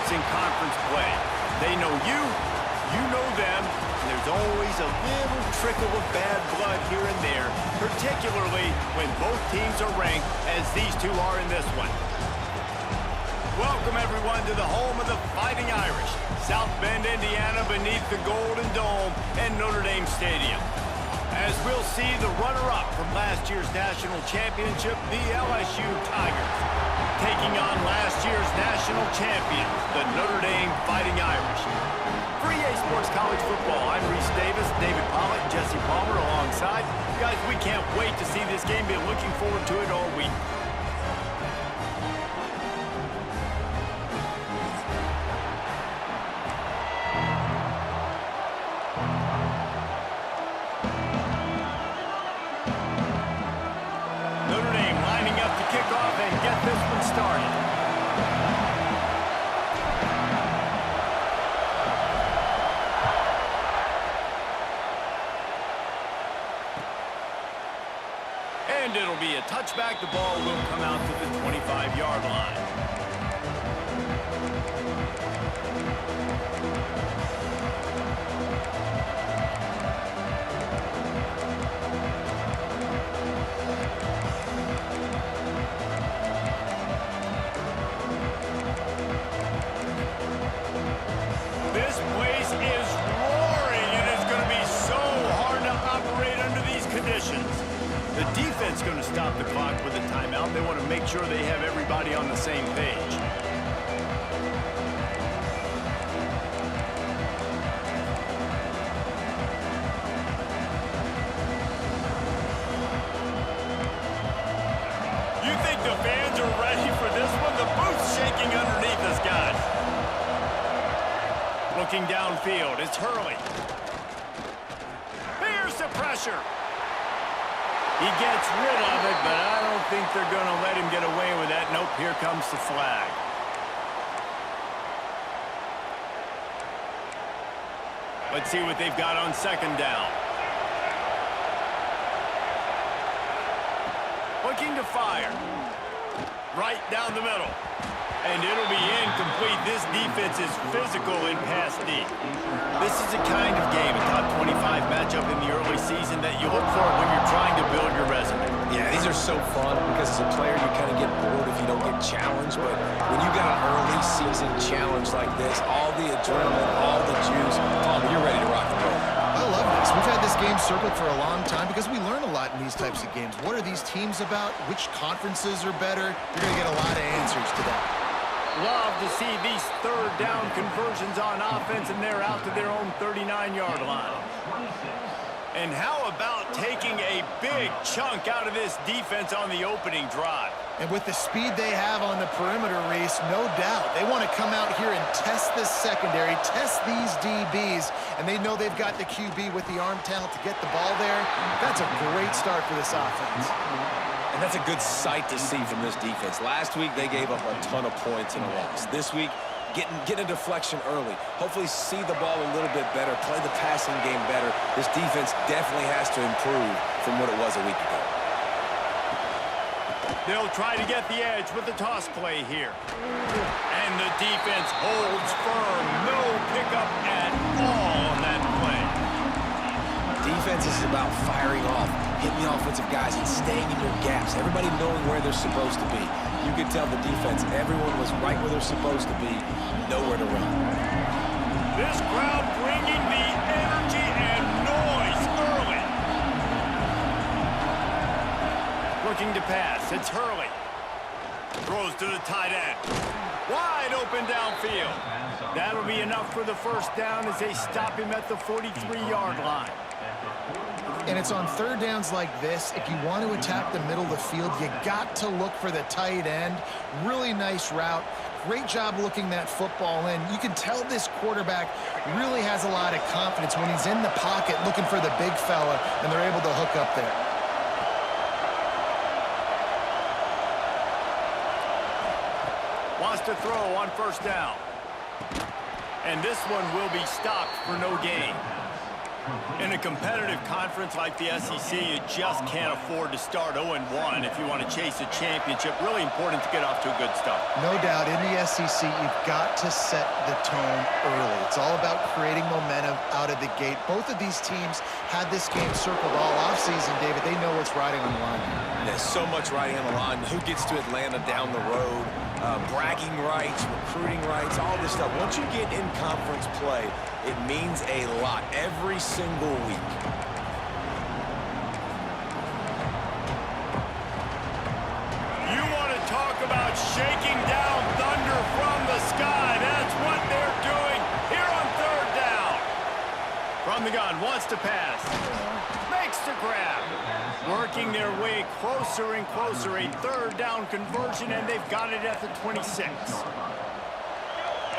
teammates in conference play. They know you, you know them, and there's always a little trickle of bad blood here and there, particularly when both teams are ranked as these two are in this one. Welcome, everyone, to the home of the Fighting Irish, South Bend, Indiana, beneath the Golden Dome and Notre Dame Stadium. As we'll see the runner-up from last year's national championship, the LSU Tigers, taking on last year's national champion, the Notre Dame Fighting Irish. For EA Sports College Football, I'm Reese Davis, David Pollitt, and Jesse Palmer alongside. Guys, we can't wait to see this game. Been looking forward to it all week. And it'll be a touchback. The ball will come out to the 25-yard line. This place is roaring, and it's going to be so hard to operate under these conditions. The defense going to stop the clock with a timeout. They want to make sure they have everybody on the same page. You think the fans are ready for this one? The booth's shaking underneath us, guys. Looking downfield, it's Hurley. Here's the pressure. He gets rid of it, but I don't think they're going to let him get away with that. Nope, here comes the flag. Let's see what they've got on second down. Looking to fire. Right down the middle. And it'll be incomplete. This defense is physical in pass deep. This is a kind of game, a top 25 matchup in the early season that you look for when you're trying to build your resume. Yeah, these are so fun because as a player you kind of get bored if you don't get challenged. But when you got an early season challenge like this, all the adrenaline, all the juice, you're ready to rock and roll. I love this. We've had this game circled for a long time because we learn a lot in these types of games. What are these teams about? Which conferences are better? You're going to get a lot of answers to that. Love to see these third down conversions on offense, and they're out to their own 39-yard line. And how about taking a big chunk out of this defense on the opening drive? And with the speed they have on the perimeter, Reese, no doubt. They want to come out here and test this secondary, test these DBs, and they know they've got the QB with the arm talent to get the ball there. That's a great start for this offense. And that's a good sight to see from this defense. Last week, they gave up a ton of points in a loss. This week, get a deflection early. Hopefully see the ball a little bit better, play the passing game better. This defense definitely has to improve from what it was a week ago. They'll try to get the edge with the toss play here. And the defense holds firm. No pickup at all on that play. Defense is about firing off, hitting the offensive guys and staying in your gaps. Everybody knowing where they're supposed to be. You could tell the defense, everyone was right where they're supposed to be, nowhere to run. This crowd bringing the energy and noise early. Looking to pass, it's Hurley. Throws to the tight end. Wide open downfield. That'll be enough for the first down as they stop him at the 43-yard line. And it's on third downs like this. If you want to attack the middle of the field, you got to look for the tight end. Really nice route. Great job looking that football in. You can tell this quarterback really has a lot of confidence when he's in the pocket looking for the big fella, and they're able to hook up there. Wants to throw on first down. And this one will be stopped for no gain. In a competitive conference like the SEC, you just can't afford to start 0-1 if you want to chase a championship. Really important to get off to a good start. No doubt, in the SEC, you've got to set the tone early. It's all about creating momentum out of the gate. Both of these teams had this game circled all offseason, David. They know what's riding on the line. There's so much riding on the line. Who gets to Atlanta down the road? Bragging rights, recruiting rights, all this stuff. Once you get in conference play, it means a lot every single week. You want to talk about shaking down thunder from the sky. That's what they're doing here on third down. From the gun, wants to pass. Makes the grab. Working their way closer and closer. A third down conversion, and they've got it at the 26.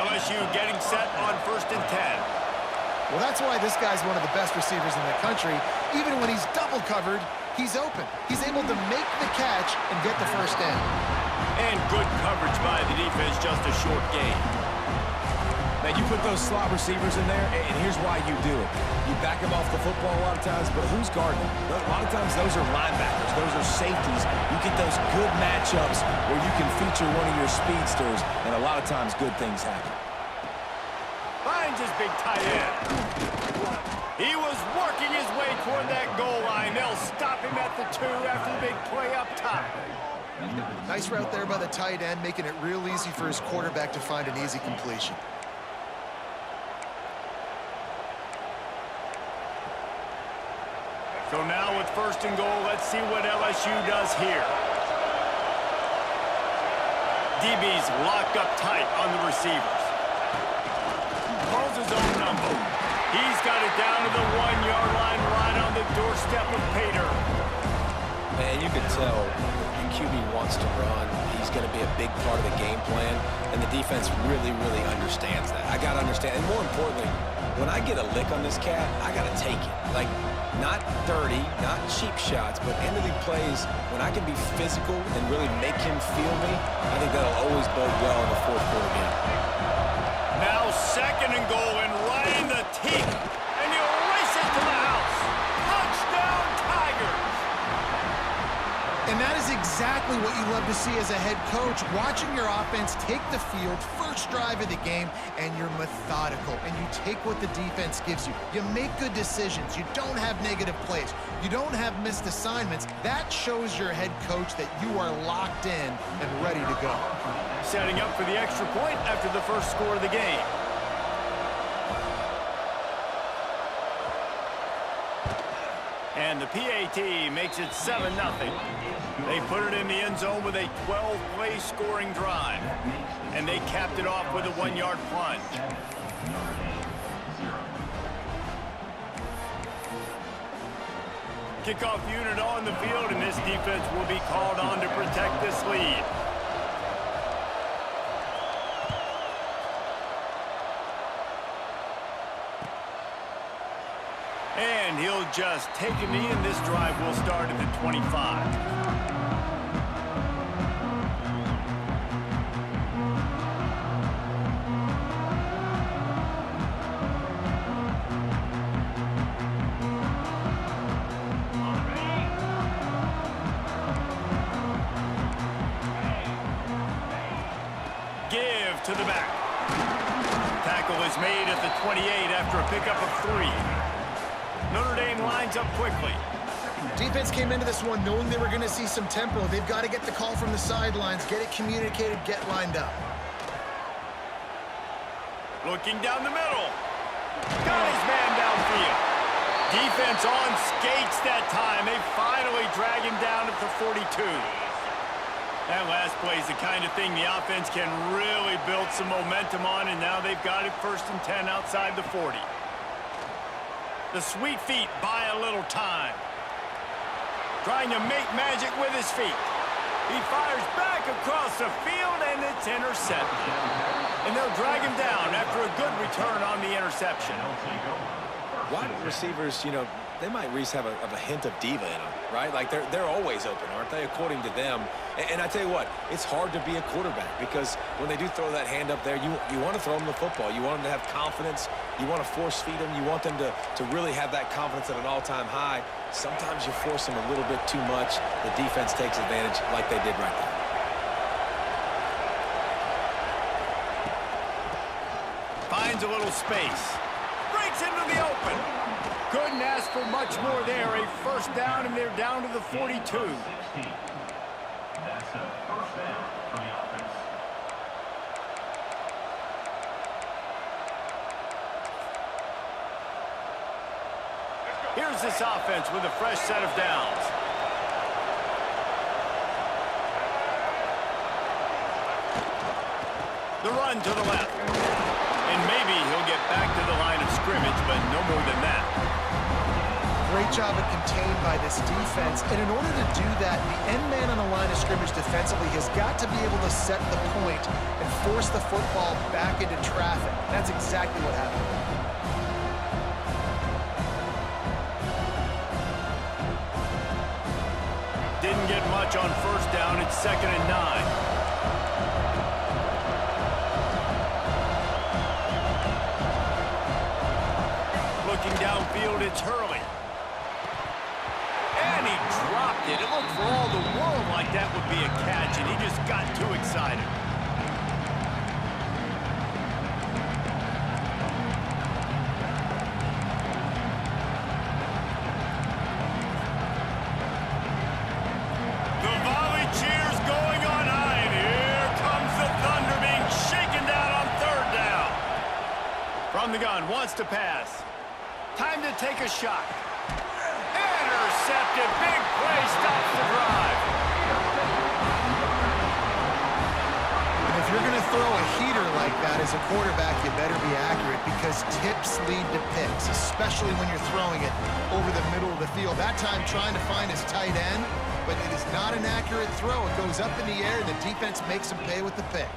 LSU getting set on 1st and 10. Well, that's why this guy's one of the best receivers in the country. Even when he's double covered, he's open. He's able to make the catch and get the first down. And good coverage by the defense, just a short gain. Now, you put those slot receivers in there, and here's why you do it. You back them off the football a lot of times, but who's guarding them? A lot of times, those are linebackers. Those are safeties. You get those good matchups where you can feature one of your speedsters, and a lot of times, good things happen. Finds his big tight end. He was working his way toward that goal line. They'll stop him at the 2 after the big play up top. Nice route there by the tight end, making it real easy for his quarterback to find an easy completion. So now with 1st and goal, let's see what LSU does here. DB's locked up tight on the receivers. Calls his own number. He's got it down to the 1-yard line, right on the doorstep of Pater. Man, you can tell the QB wants to run. He's going to be a big part of the game plan, and the defense really, really understands that. I got to understand, and more importantly, when I get a lick on this cat, I got to take it. Like, not dirty, not cheap shots, but end of the plays, when I can be physical and really make him feel me, I think that'll always bode well in the 4th quarter game. Now 2nd and goal, and right in the teeth, and he'll race it to the house. Touchdown, Tigers! And that is exactly what you love to see as a head coach, watching your offense take the field, first drive of the game, and you're methodical, and you take what the defense gives you. You make good decisions. You don't have negative plays. You don't have missed assignments. That shows your head coach that you are locked in and ready to go. Setting up for the extra point after the first score of the game. And the PAT makes it 7-0. They put it in the end zone with a 12-play scoring drive. And they capped it off with a 1-yard plunge. Kickoff unit on the field, and this defense will be called on to protect this lead. And he'll just take a knee, and this drive will start at the 25. Give to the back. Tackle is made at the 28 after a pickup of 3. Notre Dame lines up quickly. Defense came into this one knowing they were going to see some tempo. They've got to get the call from the sidelines, get it communicated, get lined up. Looking down the middle. Got his man downfield. Defense on skates that time. They finally drag him down at the 42. That last play is the kind of thing the offense can really build some momentum on, and now they've got it 1st and 10 outside the 40. The sweet feet buy a little time. Trying to make magic with his feet. He fires back across the field, and it's intercepted. And they'll drag him down after a good return on the interception. Wide receivers, they might, Reese, have a hint of diva in them, right? Like, they're always open, aren't they, according to them? And I tell you what, it's hard to be a quarterback because when they do throw that hand up there, you want to throw them the football. You want them to have confidence. You want to force feed them. You want them to really have that confidence at an all-time high. Sometimes you force them a little bit too much. The defense takes advantage like they did right there. Finds a little space. Breaks into the open. Couldn't ask for much more there. A first down, and they're down to the 42. That's a first down for the offense. Here's this offense with a fresh set of downs. The run to the left. And maybe he'll get back to the line of scrimmage, but no more than that. Great job of contained by this defense. And in order to do that, the end man on the line of scrimmage defensively has got to be able to set the point and force the football back into traffic. That's exactly what happened. Didn't get much on first down. It's 2nd and 9. Looking downfield, it's Hurley. And he dropped it. It looked for all the world like that would be a catch, and he just got too excited. The volley cheers going on high, and here comes the Thunder being shaken down on 3rd down. From the gun, wants to pass. Time to take a shot. Intercepted. Big play stops the drive. And if you're going to throw a heater like that as a quarterback, you better be accurate because tips lead to picks, especially when you're throwing it over the middle of the field. That time trying to find his tight end, but it is not an accurate throw. It goes up in the air, and the defense makes him pay with the pick.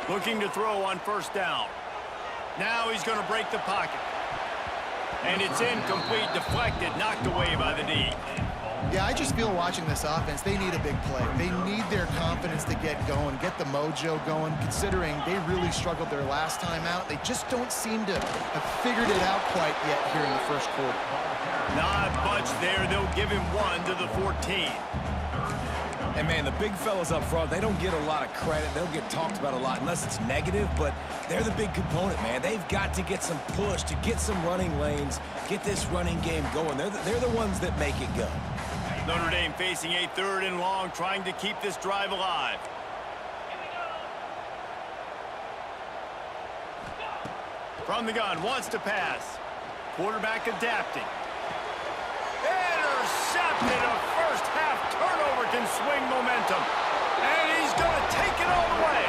Looking to throw on first down. Now he's going to break the pocket. And it's incomplete, deflected, knocked away by the D. Yeah, I just feel watching this offense, they need a big play. They need their confidence to get going, get the mojo going, considering they really struggled their last time out. They just don't seem to have figured it out quite yet here in the first quarter. Not much there. They'll give him 1 to the 14. And, man, the big fellas up front, they don't get a lot of credit. They'll get talked about a lot unless it's negative, but they're the big component, man. They've got to get some push, to get some running lanes, get this running game going. They're the ones that make it go. Notre Dame facing a 3rd and long, trying to keep this drive alive. From the gun, wants to pass. Quarterback adapting. Intercepted. A first-half turnover can swing momentum. And he's going to take it all the way.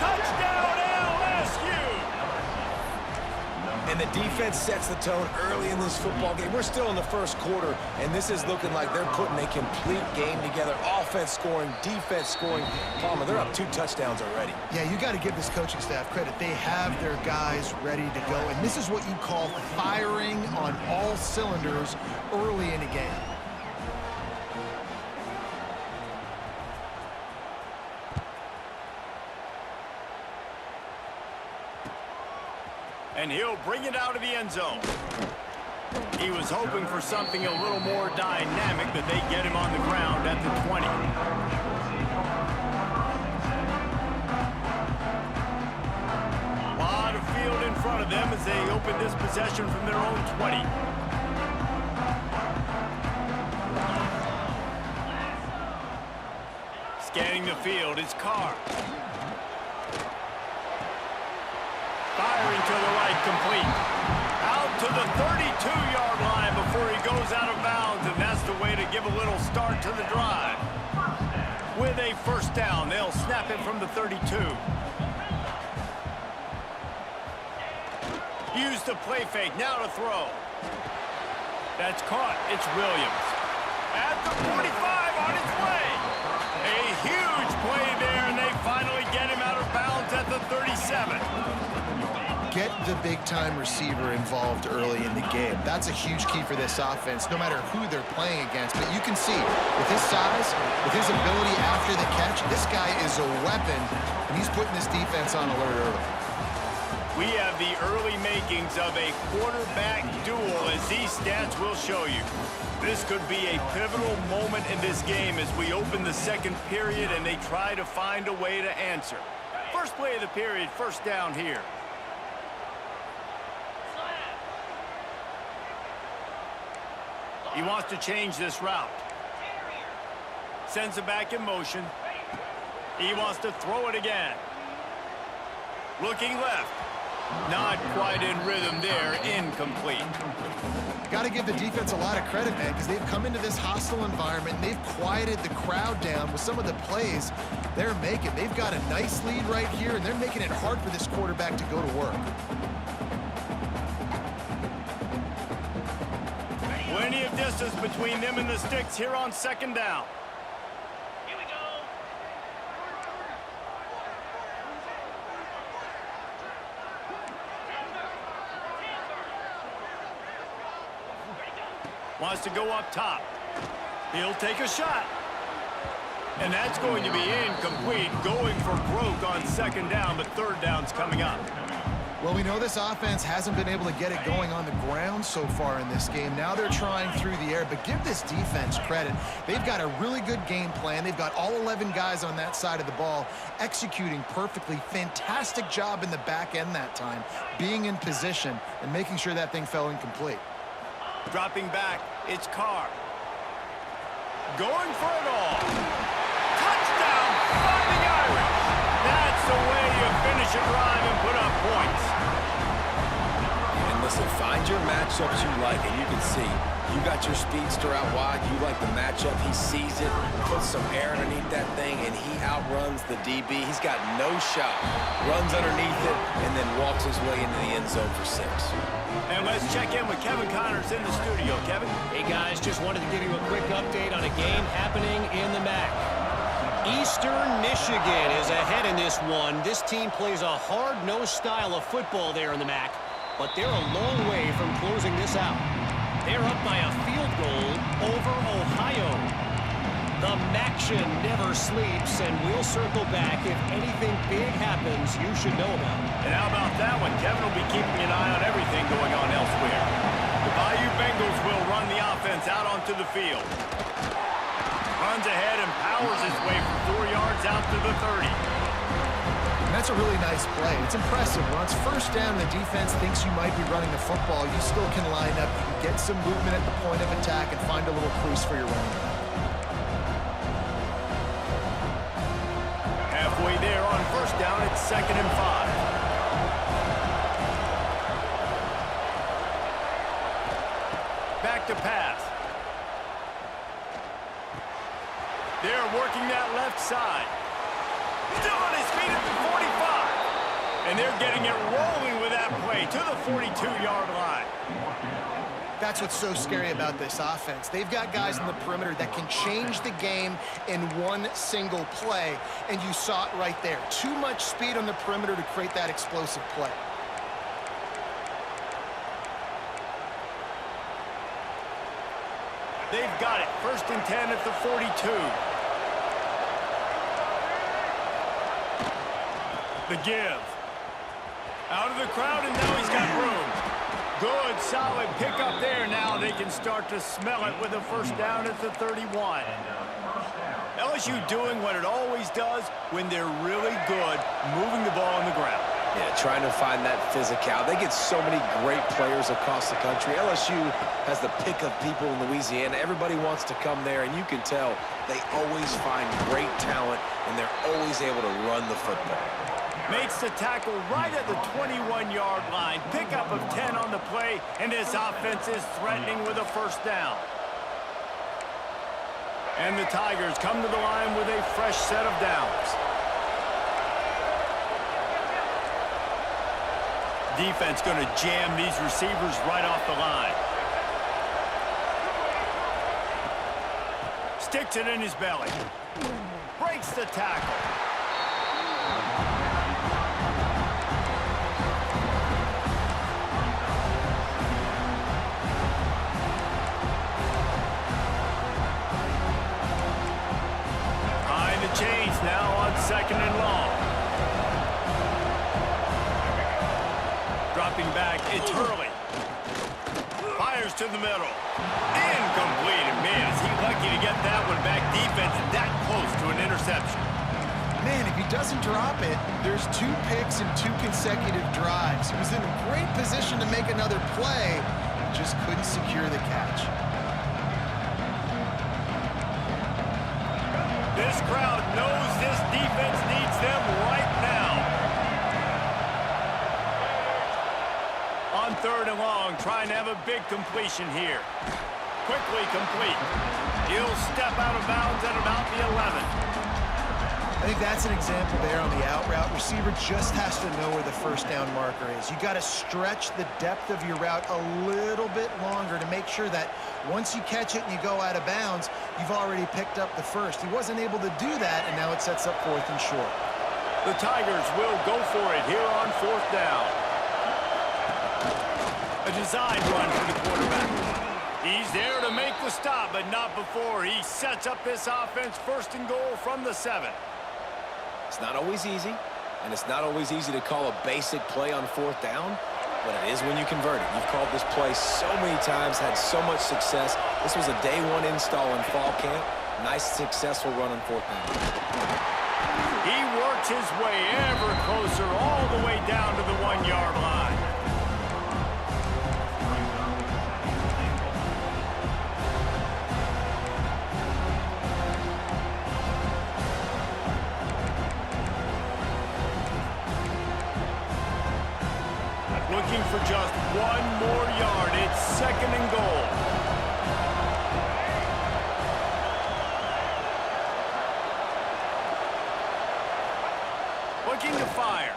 Touchdown, LSU! And the defense sets the tone early in this football game. We're still in the first quarter, and this is looking like they're putting a complete game together. Offense scoring, defense scoring. Palmer, they're up 2 touchdowns already. Yeah, you got to give this coaching staff credit. They have their guys ready to go, and this is what you call firing on all cylinders early in a game. And he'll bring it out of the end zone. He was hoping for something a little more dynamic, but they get him on the ground at the 20. A lot of field in front of them as they open this possession from their own 20. Scanning the field is Carr. Firing to the right, complete. Out to the 32-yard line before he goes out of bounds, and that's the way to give a little start to the drive. With a first down, they'll snap it from the 32. Use the play fake, now to throw. That's caught, it's Williams. At the 45, on its way. A huge play there, and they finally get him out of bounds at the 37. Get the big-time receiver involved early in the game. That's a huge key for this offense, no matter who they're playing against. But you can see, with his size, with his ability after the catch, this guy is a weapon, and he's putting this defense on alert early. We have the early makings of a quarterback duel, as these stats will show you. This could be a pivotal moment in this game as we open the second period and they try to find a way to answer. First play of the period, first down here. He wants to change this route. Sends it back in motion. He wants to throw it again. Looking left. Not quite in rhythm there. Incomplete. Got to give the defense a lot of credit, man, because they've come into this hostile environment, and they've quieted the crowd down with some of the plays they're making. They've got a nice lead right here, and they're making it hard for this quarterback to go to work. Plenty of distance between them and the sticks here on second down. Here we go. Wants to go up top. He'll take a shot. And that's going to be incomplete. Going for broke on second down, but third down's coming up. Well, we know this offense hasn't been able to get it going on the ground so far in this game. Now they're trying through the air, but give this defense credit. They've got a really good game plan. They've got all 11 guys on that side of the ball executing perfectly. Fantastic job in the back end that time, being in position and making sure that thing fell incomplete. Dropping back, it's Carr. Going for it all. Touchdown, Fighting Irish. That's the way you finish a drive and put up points. And listen, find your matchups you like, and you can see you got your speedster out wide. You like the matchup. He sees it, puts some air underneath that thing, and he outruns the DB. He's got no shot. Runs underneath it, and then walks his way into the end zone for 6. And let's check in with Kevin Connors in the studio. Kevin? Hey, guys, just wanted to give you a quick update on a game happening in the MAC. Eastern Michigan is ahead in this one. This team plays a hard-nosed style of football there in the MAC, but they're a long way from closing this out. They're up by a field goal over Ohio. The MACtion never sleeps, and we'll circle back if anything big happens you should know about. And how about that one? Kevin will be keeping an eye on everything going on elsewhere. The Bayou Bengals will run the offense out onto the field. Runs ahead and powers his way for 4 yards out to the 30. And that's a really nice play. It's impressive. Once first down, the defense thinks you might be running the football. You still can line up, get some movement at the point of attack, and find a little crease for your running back. Halfway there on first down, it's 2nd and 5. Back to pass. They're working that left side. Still on his feet at the 45. And they're getting it rolling with that play to the 42-yard line. That's what's so scary about this offense. They've got guys in the perimeter that can change the game in one single play, and you saw it right there. Too much speed on the perimeter to create that explosive play. They've got it. 1st and 10 at the 42. The give. Out of the crowd, and now he's got room. Good, solid pickup there. Now they can start to smell it with a first down at the 31. LSU doing what it always does when they're really good, moving the ball on the ground. Yeah, trying to find that physical. They get so many great players across the country. LSU has the pick of people in Louisiana. Everybody wants to come there, and you can tell they always find great talent, and they're always able to run the football. Makes the tackle right at the 21-yard line. Pickup of 10 on the play, and this offense is threatening with a first down. And the Tigers come to the line with a fresh set of downs. Defense going to jam these receivers right off the line. Sticks it in his belly. Breaks the tackle. dropping back. It's Hurley. Fires to the middle. Incomplete. And man, is he lucky to get that one back. Defense that close to an interception. Man, if he doesn't drop it, there's 2 picks and 2 consecutive drives. He was in a great position to make another play, just couldn't secure the catch. This crowd knows this defense needs them right now. On 3rd and long, trying to have a big completion here. Quickly complete. He'll step out of bounds at about the 11. I think that's an example there on the out route. Receiver just has to know where the first down marker is. You got to stretch the depth of your route a little bit longer to make sure that once you catch it and you go out of bounds, you've already picked up the first. He wasn't able to do that, and now it sets up 4th and short. The Tigers will go for it here on 4th down. A design run for the quarterback. He's there to make the stop, but not before he sets up this offense 1st and goal from the 7. It's not always easy, and it's not always easy to call a basic play on 4th down, but it is when you convert it. You've called this play so many times, had so much success. This was a day 1 install in fall camp. Nice, successful run on 4th down. He works his way ever closer all the way down to the 1-yard line. Looking for just 1 more yard. It's 2nd and goal. Looking to fire.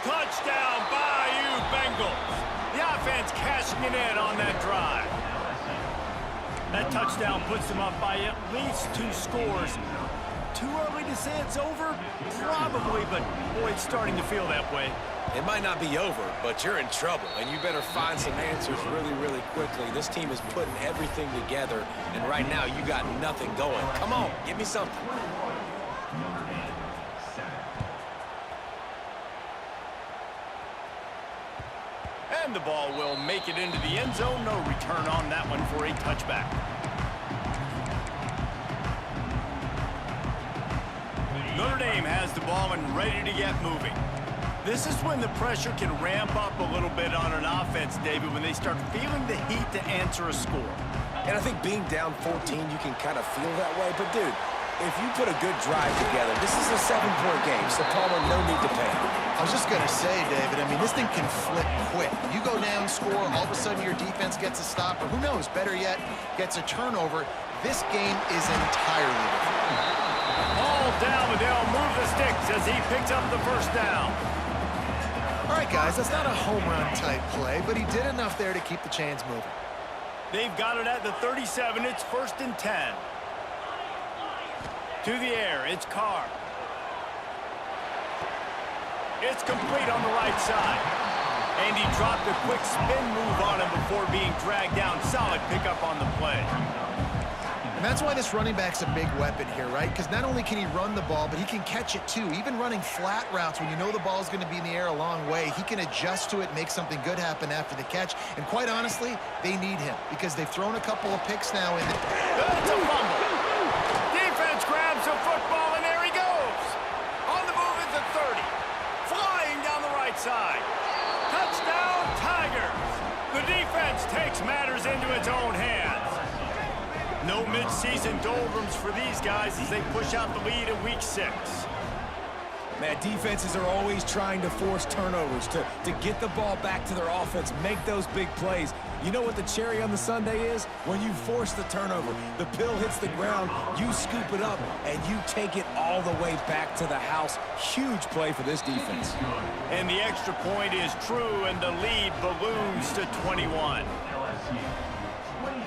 Touchdown, Bayou Bengals. The offense cashing it in on that drive. That touchdown puts them up by at least 2 scores. Too early to say it's over? Probably, but boy, it's starting to feel that way. It might not be over, but you're in trouble, and you better find some answers really, really quickly. This team is putting everything together, and right now you got nothing going. Come on, give me something. And the ball will make it into the end zone. No return on that one for a touchback. Notre Dame has the ball and ready to get moving. This is when the pressure can ramp up a little bit on an offense, David, when they start feeling the heat to answer a score. And I think being down 14, you can kind of feel that way. But, dude, if you put a good drive together, this is a 7-point game, so Palmer, no need to panic. I was just going to say, David, I mean, this thing can flip quick. You go down, score, all of a sudden your defense gets a stop, or who knows, better yet, gets a turnover. This game is entirely different. Ball down, and they'll move the sticks as he picks up the 1st down. All right, guys, that's not a home run type play, but he did enough there to keep the chains moving. They've got it at the 37. It's 1st and 10. To the air, it's Carr. It's complete on the right side. And he dropped a quick spin move on him before being dragged down. Solid pickup on the play. And that's why this running back's a big weapon here, right? Because not only can he run the ball, but he can catch it too. Even running flat routes when you know the ball's going to be in the air a long way, he can adjust to it, make something good happen after the catch. And quite honestly, they need him because they've thrown a couple of picks now in. That's a fumble. Defense grabs the football, and there he goes. On the move is the 30. Flying down the right side. Touchdown, Tigers. The defense takes matters into its own hands. No mid-season doldrums for these guys as they push out the lead in Week 6. Man, defenses are always trying to force turnovers to get the ball back to their offense, make those big plays. You know what the cherry on the sundae is? When you force the turnover, the pill hits the ground, you scoop it up, and you take it all the way back to the house. Huge play for this defense. And the extra point is true, and the lead balloons to 21. LSU 28,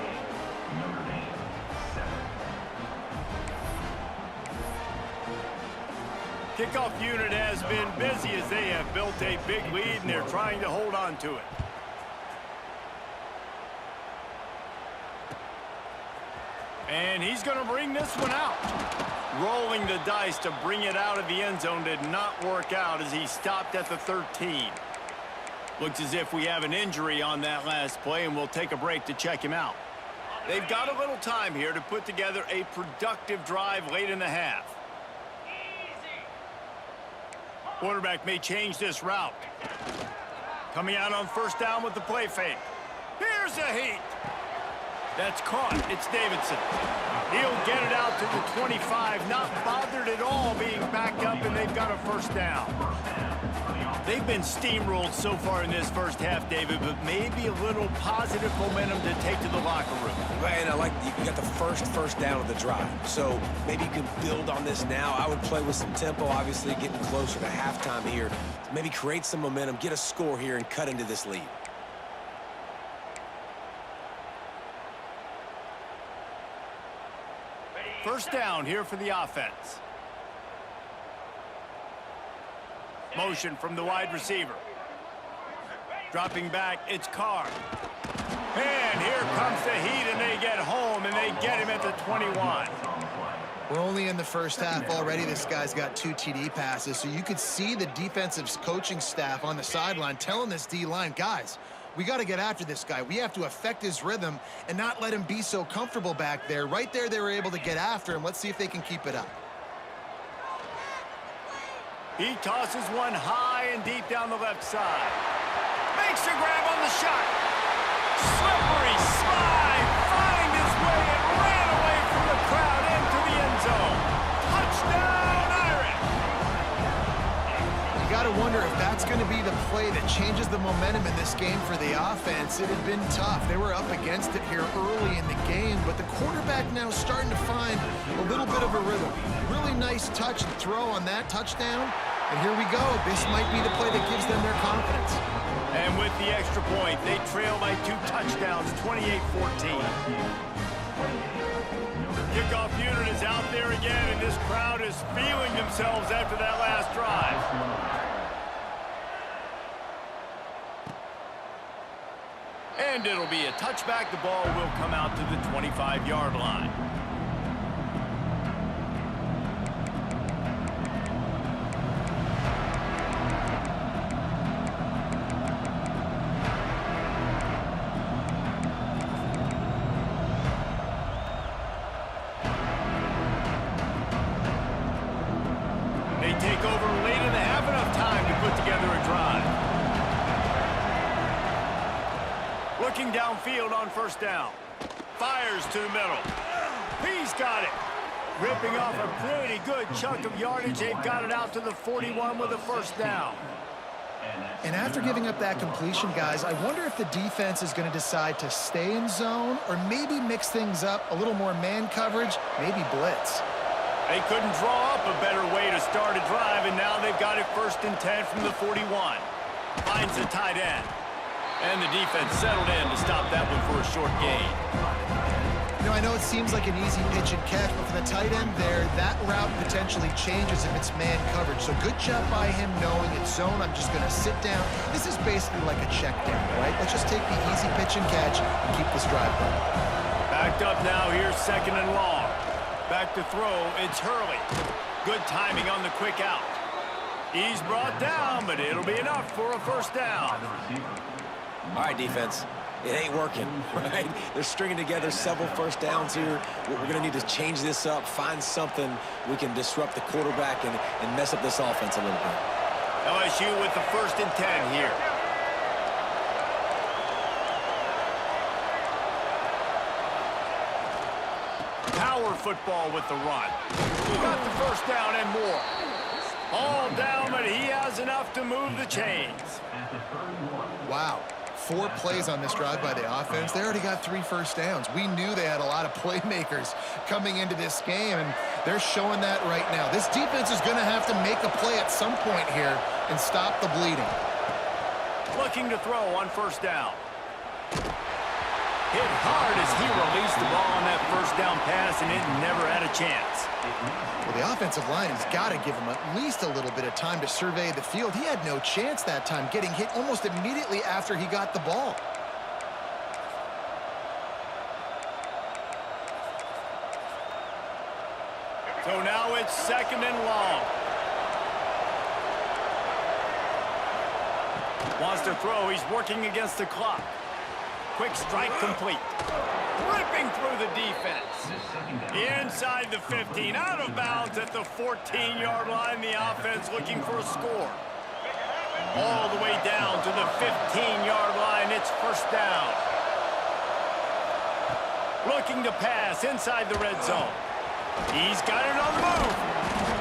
Notre Dame 7. Kickoff unit has been busy as they have built a big lead, and they're trying to hold on to it. And he's going to bring this one out. Rolling the dice to bring it out of the end zone did not work out as he stopped at the 13. Looks as if we have an injury on that last play, and we'll take a break to check him out. They've got a little time here to put together a productive drive late in the half. Quarterback may change this route. Coming out on first down with the play fake. Here's a heat. That's caught. It's Davidson. He'll get it out to the 25, not bothered at all being backed up, and they've got a first down. They've been steamrolled so far in this first half, David, but maybe a little positive momentum to take to the locker room. And I like you got the first down of the drive. So maybe you can build on this now. I would play with some tempo, obviously getting closer to halftime here. Maybe create some momentum, get a score here, and cut into this lead. First down here for the offense. Motion from the wide receiver. Dropping back, it's Carr. And here comes the heat, and they get home, and they get him at the 21. We're only in the first half already. This guy's got 2 TD passes, so you could see the defensive coaching staff on the sideline telling this D-line, guys, we got to get after this guy. We have to affect his rhythm and not let him be so comfortable back there. Right there, they were able to get after him. Let's see if they can keep it up. He tosses one high and deep down the left side. Makes a grab on the shot. Slippery slide. Find his way and ran away from the crowd into the end zone. Touchdown, Irish. You got to wonder if that's going to be the play that changes the momentum in this game for the offense. It had been tough. They were up against it here early in the game, but the quarterback now starting to find a little bit of a rhythm. Really nice touch and throw on that touchdown. And here we go. This might be the play that gives them their confidence. And with the extra point, they trail by 2 touchdowns, 28-14. Kickoff unit is out there again, and this crowd is feeling themselves after that last drive. And it'll be a touchback. The ball will come out to the 25-yard line. They take over late in the half, enough time to put together a drive. Looking downfield on first down. Fires to the middle. He's got it. Ripping off a pretty good chunk of yardage. They've got it out to the 41 with a first down. And after giving up that completion, guys, I wonder if the defense is going to decide to stay in zone or maybe mix things up, a little more man coverage, maybe blitz. They couldn't draw up a better way to start a drive, and now they've got it 1st and 10 from the 41. Finds the tight end. And the defense settled in to stop that one for a short gain. You know, I know it seems like an easy pitch and catch, but for the tight end there, that route potentially changes if it's man coverage. So good job by him knowing it's zone. I'm just going to sit down. This is basically like a check down, right? Let's just take the easy pitch and catch and keep this drive going. Backed up now, here's 2nd and long. Back to throw, it's Hurley. Good timing on the quick out. He's brought down, but it'll be enough for a first down. All right, defense. It ain't working, right? They're stringing together several first downs here. We're going to need to change this up, find something we can disrupt the quarterback and mess up this offense a little bit. LSU with the 1st and 10 here. Power football with the run. He got the first down and more. All down, but he has enough to move the chains. Wow. 4 plays on this drive by the offense. They already got 3 first downs. We knew they had a lot of playmakers coming into this game, and they're showing that right now. This defense is going to have to make a play at some point here and stop the bleeding. Looking to throw on first down. Hit hard as he released the ball on that first down pass, and it never had a chance. Well, the offensive line has got to give him at least a little bit of time to survey the field. He had no chance that time, getting hit almost immediately after he got the ball. So now it's 2nd and long. Wants to throw. He's working against the clock. Quick strike complete. Ripping through the defense. Inside the 15. Out of bounds at the 14-yard line. The offense looking for a score. All the way down to the 15-yard line. It's first down. Looking to pass inside the red zone. He's got it on the move.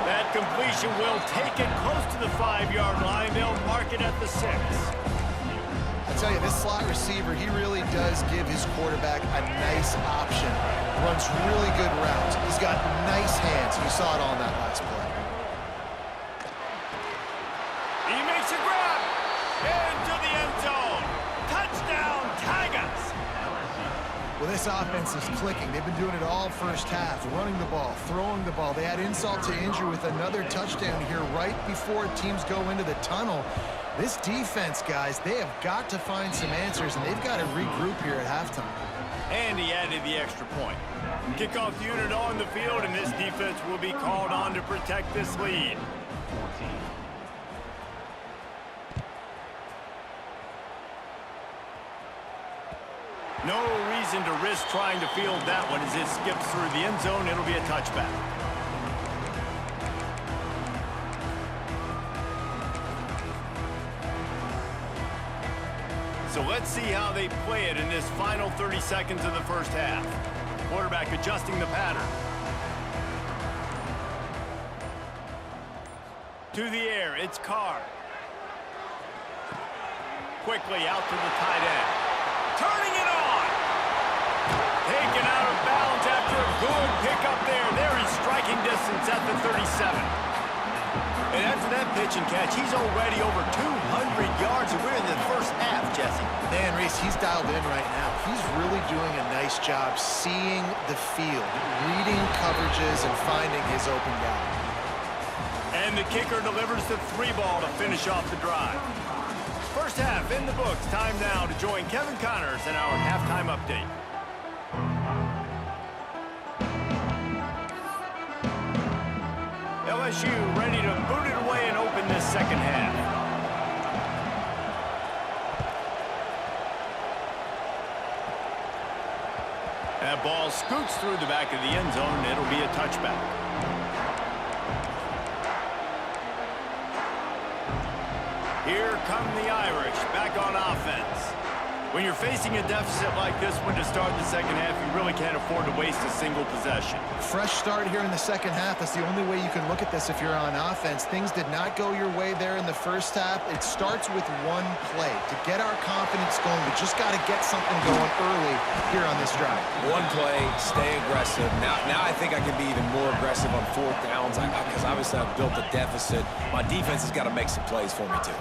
That completion will take it close to the 5-yard line. They'll mark it at the 6. I tell you, this slot receiver, he really does give his quarterback a nice option. Runs really good routes. He's got nice hands. You saw it on that last play. He makes a grab into the end zone. Touchdown, Tigers. Well, this offense is clicking. They've been doing it all first half, running the ball, throwing the ball. They had insult to injury with another touchdown here right before teams go into the tunnel. This defense, guys, they have got to find some answers, and they've got to regroup here at halftime. And he added the extra point. Kickoff unit on the field, and this defense will be called on to protect this lead. 14. No reason to risk trying to field that one as it skips through the end zone. It'll be a touchback. So let's see how they play it in this final 30 seconds of the first half. Quarterback adjusting the pattern. To the air, it's Carr. Quickly out to the tight end. Turning it on. Taken out of bounds after a good pickup there. There he's striking distance at the 37. And after that pitch and catch, he's already over 200 yards, and we're in the first half, Jesse. Man, Reese, he's dialed in right now. He's really doing a nice job seeing the field, reading coverages, and finding his open guy. And the kicker delivers the 3-ball to finish off the drive. First half in the books. Time now to join Kevin Connors in our halftime update. LSU ready to boot it away and open this second half. That ball scoots through the back of the end zone, and it'll be a touchback. Here come the Irish back on offense. When you're facing a deficit like this one to start the second half, you really can't afford to waste a single possession. Fresh start here in the second half. That's the only way you can look at this if you're on offense. Things did not go your way there in the first half. It starts with one play. To get our confidence going, we just got to get something going early here on this drive. One play, stay aggressive. Now I think I can be even more aggressive on fourth downs because obviously I've built a deficit. My defense has got to make some plays for me too.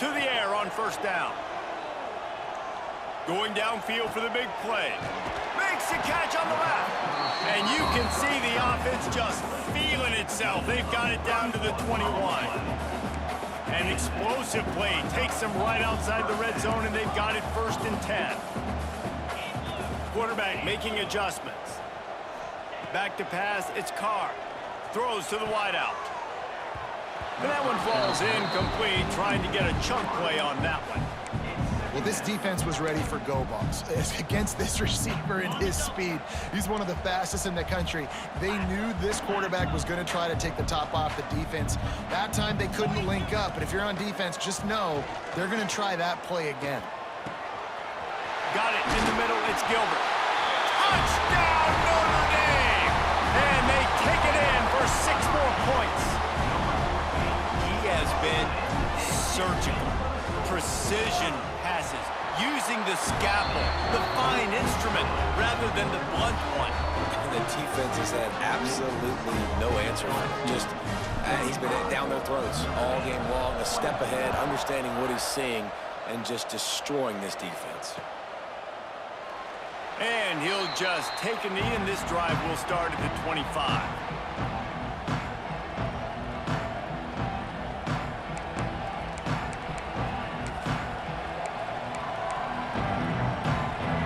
To the air on first down. Going downfield for the big play. Makes a catch on the left. And you can see the offense just feeling itself. They've got it down to the 21. An explosive play takes them right outside the red zone, and they've got it first and 10. Quarterback making adjustments. Back to pass, it's Carr. Throws to the wideout. And that one falls incomplete, trying to get a chunk play on that one. Well, this defense was ready for go balls against this receiver and his speed. He's one of the fastest in the country. They knew this quarterback was going to try to take the top off the defense. That time they couldn't link up, but if you're on defense, just know they're going to try that play again. Got it in the middle, it's Gilbert. Touchdown, Notre Dame! And they take it in for 6 more points. Has been surgical, precision passes, using the scalpel, the fine instrument, rather than the blunt one. And the defense has had absolutely no answer for him. Just, he's been down their throats all game long, a step ahead, understanding what he's seeing, and just destroying this defense. And he'll just take a knee, and this drive will start at the 25.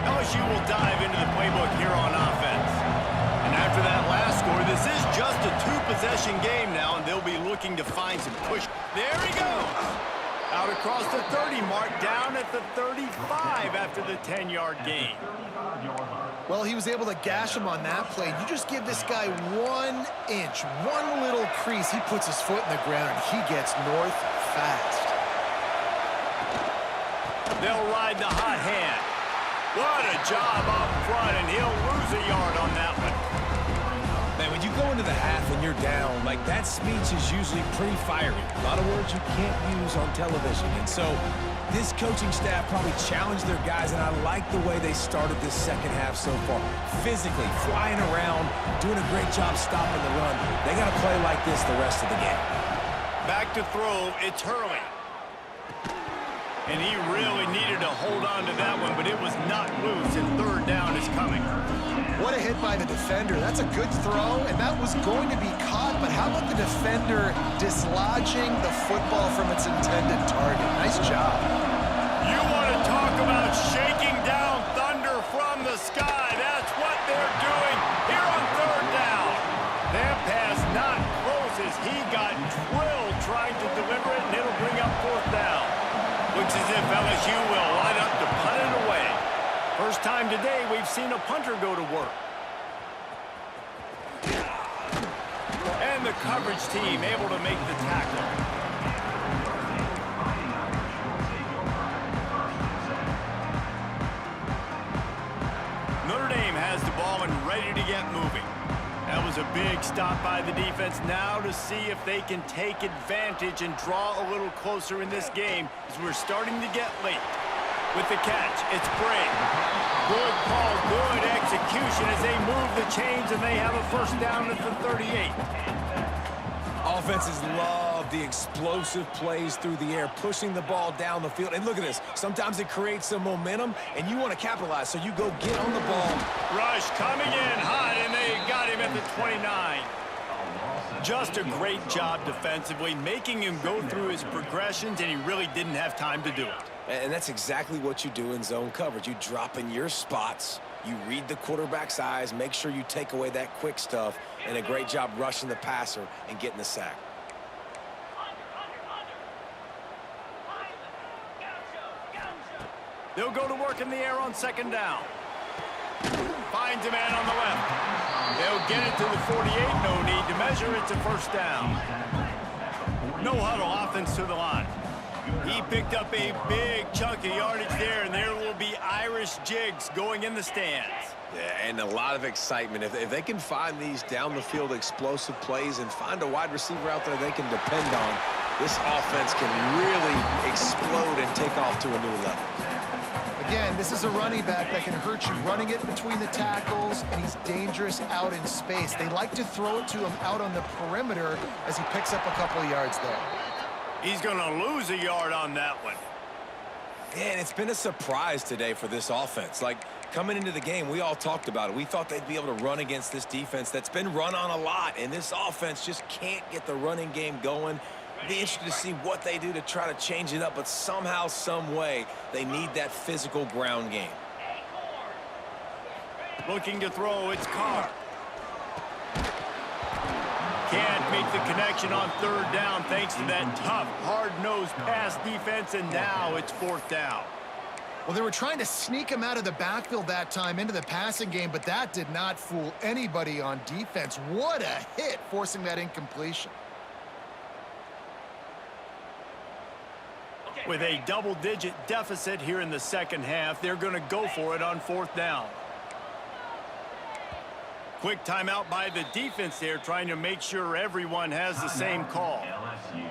LSU will dive into the playbook here on offense. possession game now, and they'll be looking to find some push. There he goes. Out across the 30 mark, down at the 35 after the 10-yard gain. Well, he was able to gash him on that play. You just give this guy 1 inch, one little crease. He puts his foot in the ground, and he gets north fast. They'll ride the hot hand. What a job up front, and he'll lose a yard on that one. Man, when you go into the half and you're down, like that speech is usually pretty fiery. A lot of words you can't use on television. And so this coaching staff probably challenged their guys, and I like the way they started this second half so far. Physically, flying around, doing a great job stopping the run. They got to play like this the rest of the game. Back to throw, it's Hurley. And he really needed to hold on to that one, but it was not loose, and third down is coming. What a hit by the defender. That's a good throw, and that was going to be caught, but how about the defender dislodging the football from its intended target? Nice job. You want to talk about shaking down thunder from the sky. That's what they're doing here on third down. That pass not close as he got drilled trying to deliver it, and it'll bring up fourth down. Looks as if LSU will line up to punt it away. First time today we've seen a punter go to work. And the coverage team able to make the tackle. Notre Dame has the ball and ready to get moving. That was a big stop by the defense. Now to see if they can take advantage and draw a little closer in this game as we're starting to get late. With the catch, it's Bray. Good call, good execution as they move the chains, and they have a first down at the 38. Offenses love the explosive plays through the air, pushing the ball down the field. And look at this. Sometimes it creates some momentum, and you want to capitalize, so you go get on the ball. Rush coming in hot, and they got him at the 29. Just a great job defensively, making him go through his progressions, and he really didn't have time to do it. And that's exactly what you do in zone coverage. You drop in your spots, you read the quarterback's eyes, make sure you take away that quick stuff, and a great job rushing the passer and getting the sack. They'll go to work in the air on second down. Finds a man on the left. They'll get it to the 48. No need to measure. It's a first down. No huddle offense to the line. He picked up a big chunk of yardage there, and there will be Irish jigs going in the stands. Yeah, and a lot of excitement. If they can find these down-the-field explosive plays and find a wide receiver out there they can depend on, this offense can really explode and take off to a new level. Again, this is a running back that can hurt you running it between the tackles, and he's dangerous out in space. They like to throw it to him out on the perimeter as he picks up a couple of yards there. He's going to lose a yard on that one. Yeah, and it's been a surprise today for this offense. Like, coming into the game, we all talked about it. We thought they'd be able to run against this defense that's been run on a lot, and this offense just can't get the running game going. Be interested to see what they do to try to change it up, but somehow, some way, they need that physical ground game. Looking to throw, it's Carr. Can't make the connection on third down thanks to that tough, hard-nosed pass defense, and now it's fourth down. Well, they were trying to sneak him out of the backfield that time into the passing game, but that did not fool anybody on defense. What a hit, forcing that incompletion. With a double-digit deficit here in the second half, they're going to go for it on fourth down. Quick timeout by the defense there, trying to make sure everyone has the same call. LSU.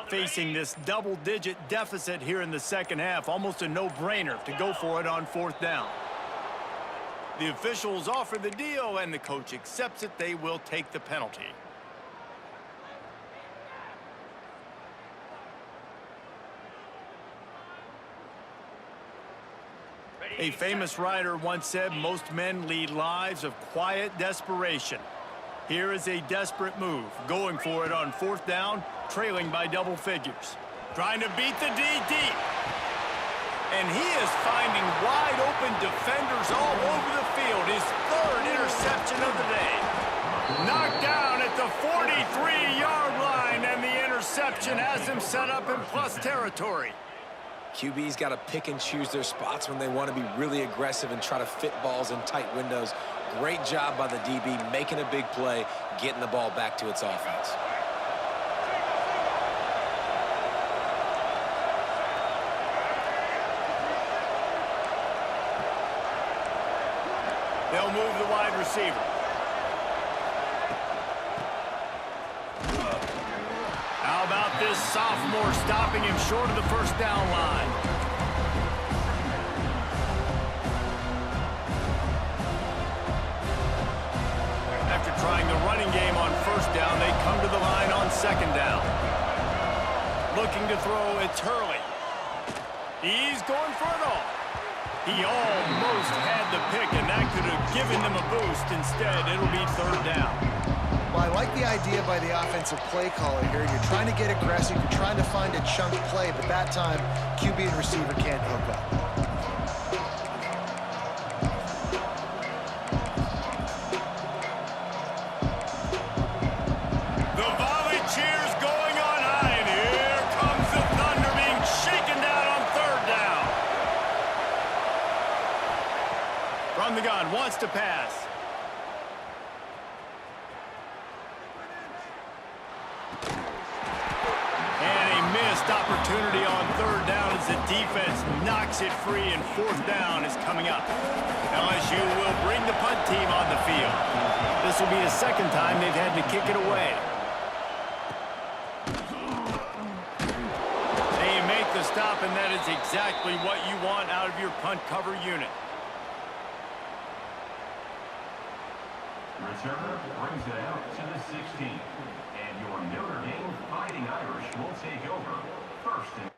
Facing this double-digit deficit here in the second half, almost a no-brainer to go for it on 4th down. The officials offer the deal, and the coach accepts it. They will take the penalty. A famous writer once said, most men lead lives of quiet desperation. Here is a desperate move, going for it on 4th down, trailing by double figures. Trying to beat the D deep. And he is finding wide open defenders all over the field. His 3rd interception of the day. Knocked down at the 43-yard line, and the interception has him set up in plus territory. QB's got to pick and choose their spots when they want to be really aggressive and try to fit balls in tight windows. Great job by the DB, making a big play, getting the ball back to its offense. They'll move the wide receiver. How about this sophomore stopping him short of the 1st down line? After trying the running game on 1st down, they come to the line on 2nd down. Looking to throw, it's Hurley. He's going for it all. He almost had the pick, and that could have given them a boost. Instead, it'll be 3rd down. Well, I like the idea by the offensive play caller here. You're trying to get aggressive. You're trying to find a chunk play, but that time, QB and receiver can't hook up. The volley cheers going on high, and here comes the thunder being shaken down on 3rd down. From the gun, wants to pass. Opportunity on 3rd down as the defense knocks it free, and 4th down is coming up. LSU will bring the punt team on the field. This will be the 2nd time they've had to kick it away. They make the stop, and that is exactly what you want out of your punt cover unit. Returner brings it out to the 16. And your Notre Dame Fighting Irish will take over. 1st and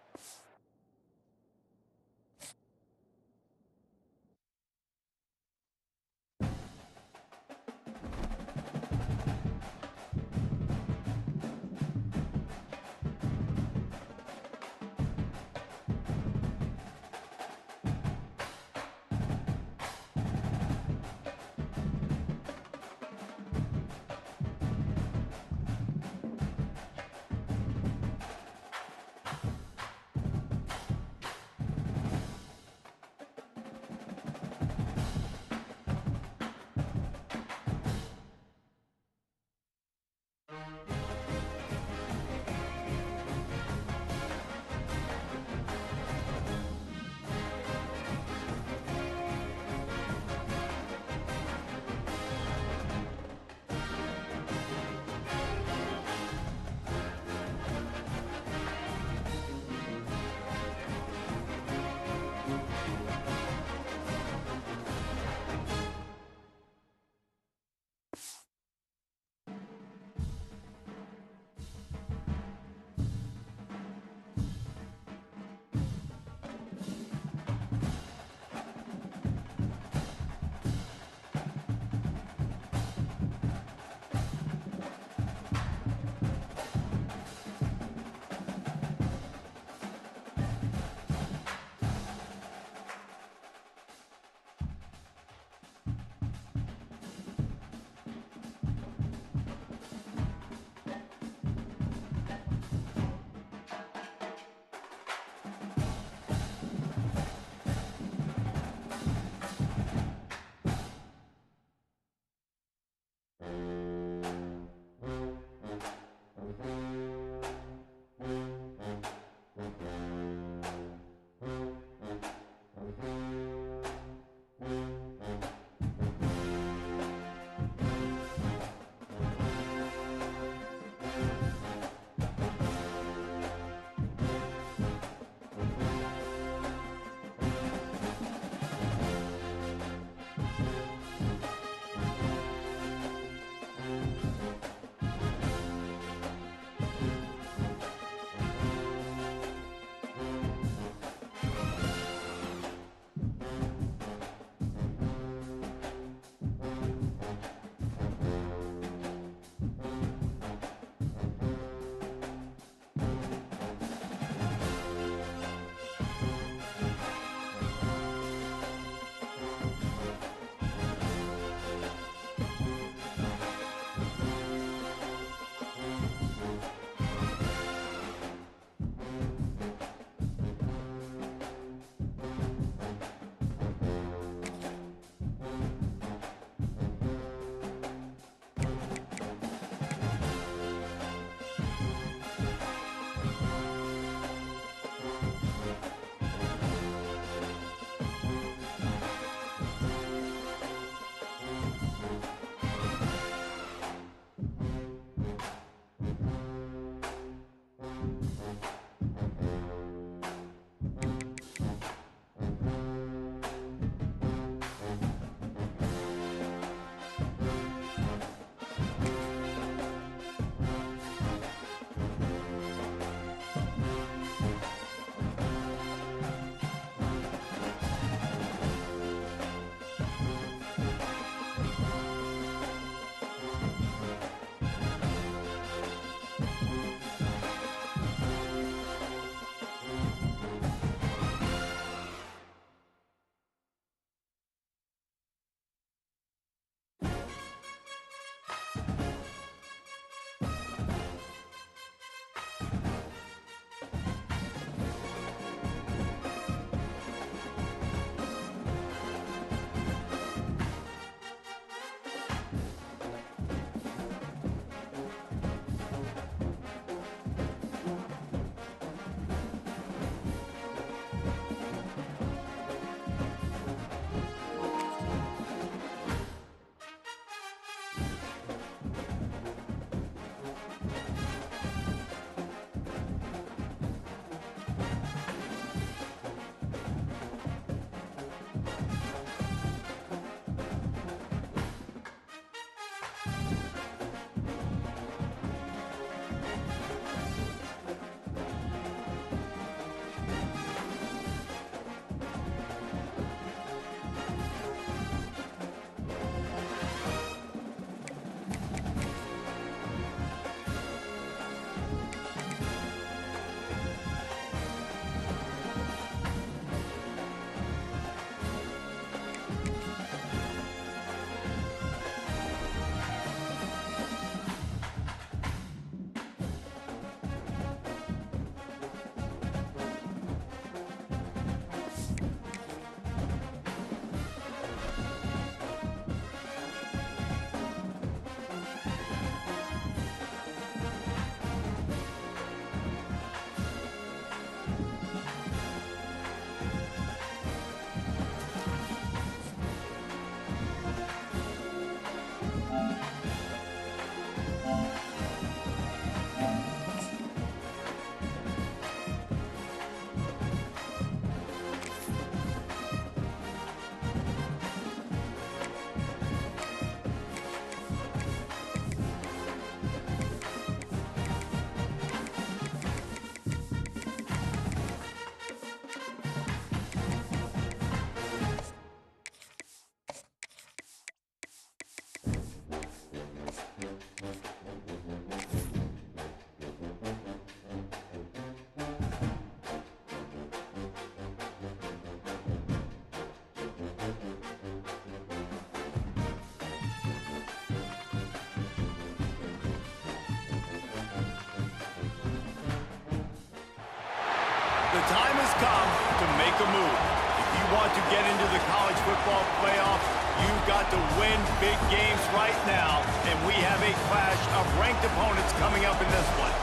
The time has come to make a move. If you want to get into the college football playoff, you've got to win big games right now, and we have a clash of ranked opponents coming up in this one.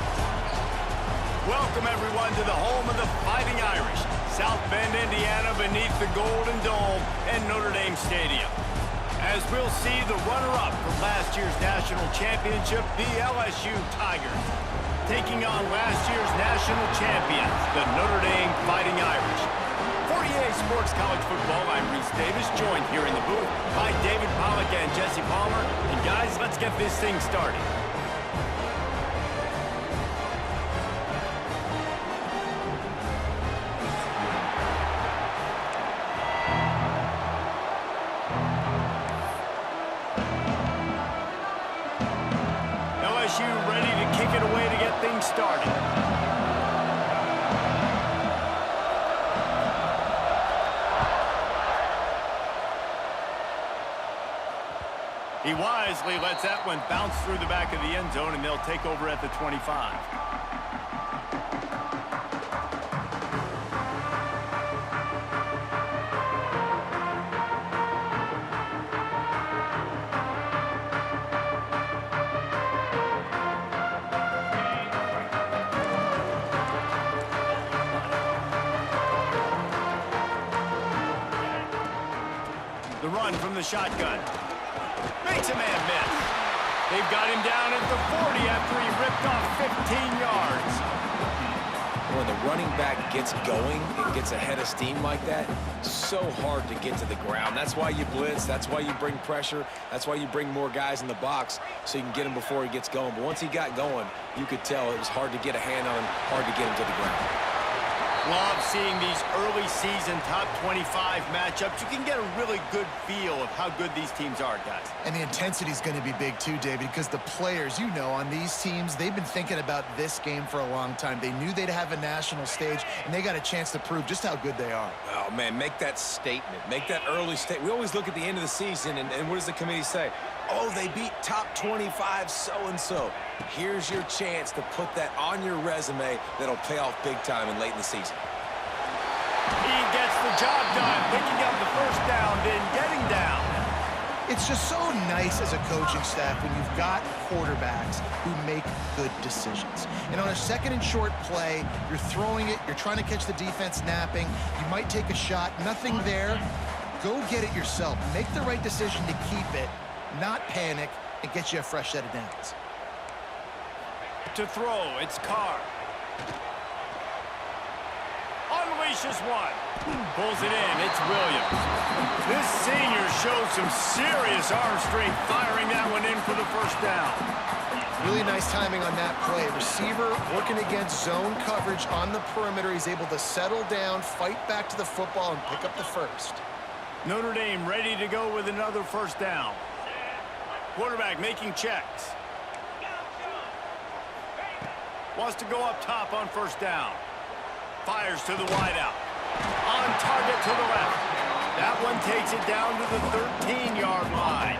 Welcome, everyone, to the home of the Fighting Irish, South Bend, Indiana, beneath the Golden Dome and Notre Dame Stadium. As we'll see the runner-up from last year's national championship, the LSU Tigers, taking on last year's national champions, the Notre Dame Fighting Irish. For EA Sports College Football, I'm Reese Davis, joined here in the booth by David Pollack and Jesse Palmer. And guys, let's get this thing started. LSU ready to kick it away to get things started. He wisely lets that one bounce through the back of the end zone, and they'll take over at the 25. The run from the shotgun. Makes a man miss. They've got him down at the 40 after he ripped off 15 yards. When the running back gets going and gets ahead of steam like that, so hard to get to the ground. That's why you blitz. That's why you bring pressure. That's why you bring more guys in the box so you can get him before he gets going. But once he got going, you could tell it was hard to get a hand on him, hard to get him to the ground. Love seeing these early season top 25 matchups. You can get a really good feel of how good these teams are, guys. And the intensity is going to be big too, David, because the players, you know, on these teams, they've been thinking about this game for a long time. They knew they'd have a national stage, and they got a chance to prove just how good they are. Oh, man, make that statement. Make that early statement. We always look at the end of the season, and what does the committee say? Oh, they beat top 25 so-and-so. Here's your chance to put that on your resume that'll pay off big time and late in the season. He gets the job done, picking up the first down, then getting down. It's just so nice as a coaching staff when you've got quarterbacks who make good decisions. And on a second and short play, you're throwing it, you're trying to catch the defense napping, you might take a shot, nothing there. Go get it yourself. Make the right decision to keep it, not panic, and get you a fresh set of downs. To throw, it's Carr. Unleashes one. Pulls it in, it's Williams. This senior shows some serious arm strength, firing that one in for the first down. Really nice timing on that play. Receiver working against zone coverage on the perimeter. He's able to settle down, fight back to the football, and pick up the first. Notre Dame ready to go with another first down. Quarterback making checks. Wants to go up top on first down. Fires to the wideout. On target to the left. That one takes it down to the 13-yard line.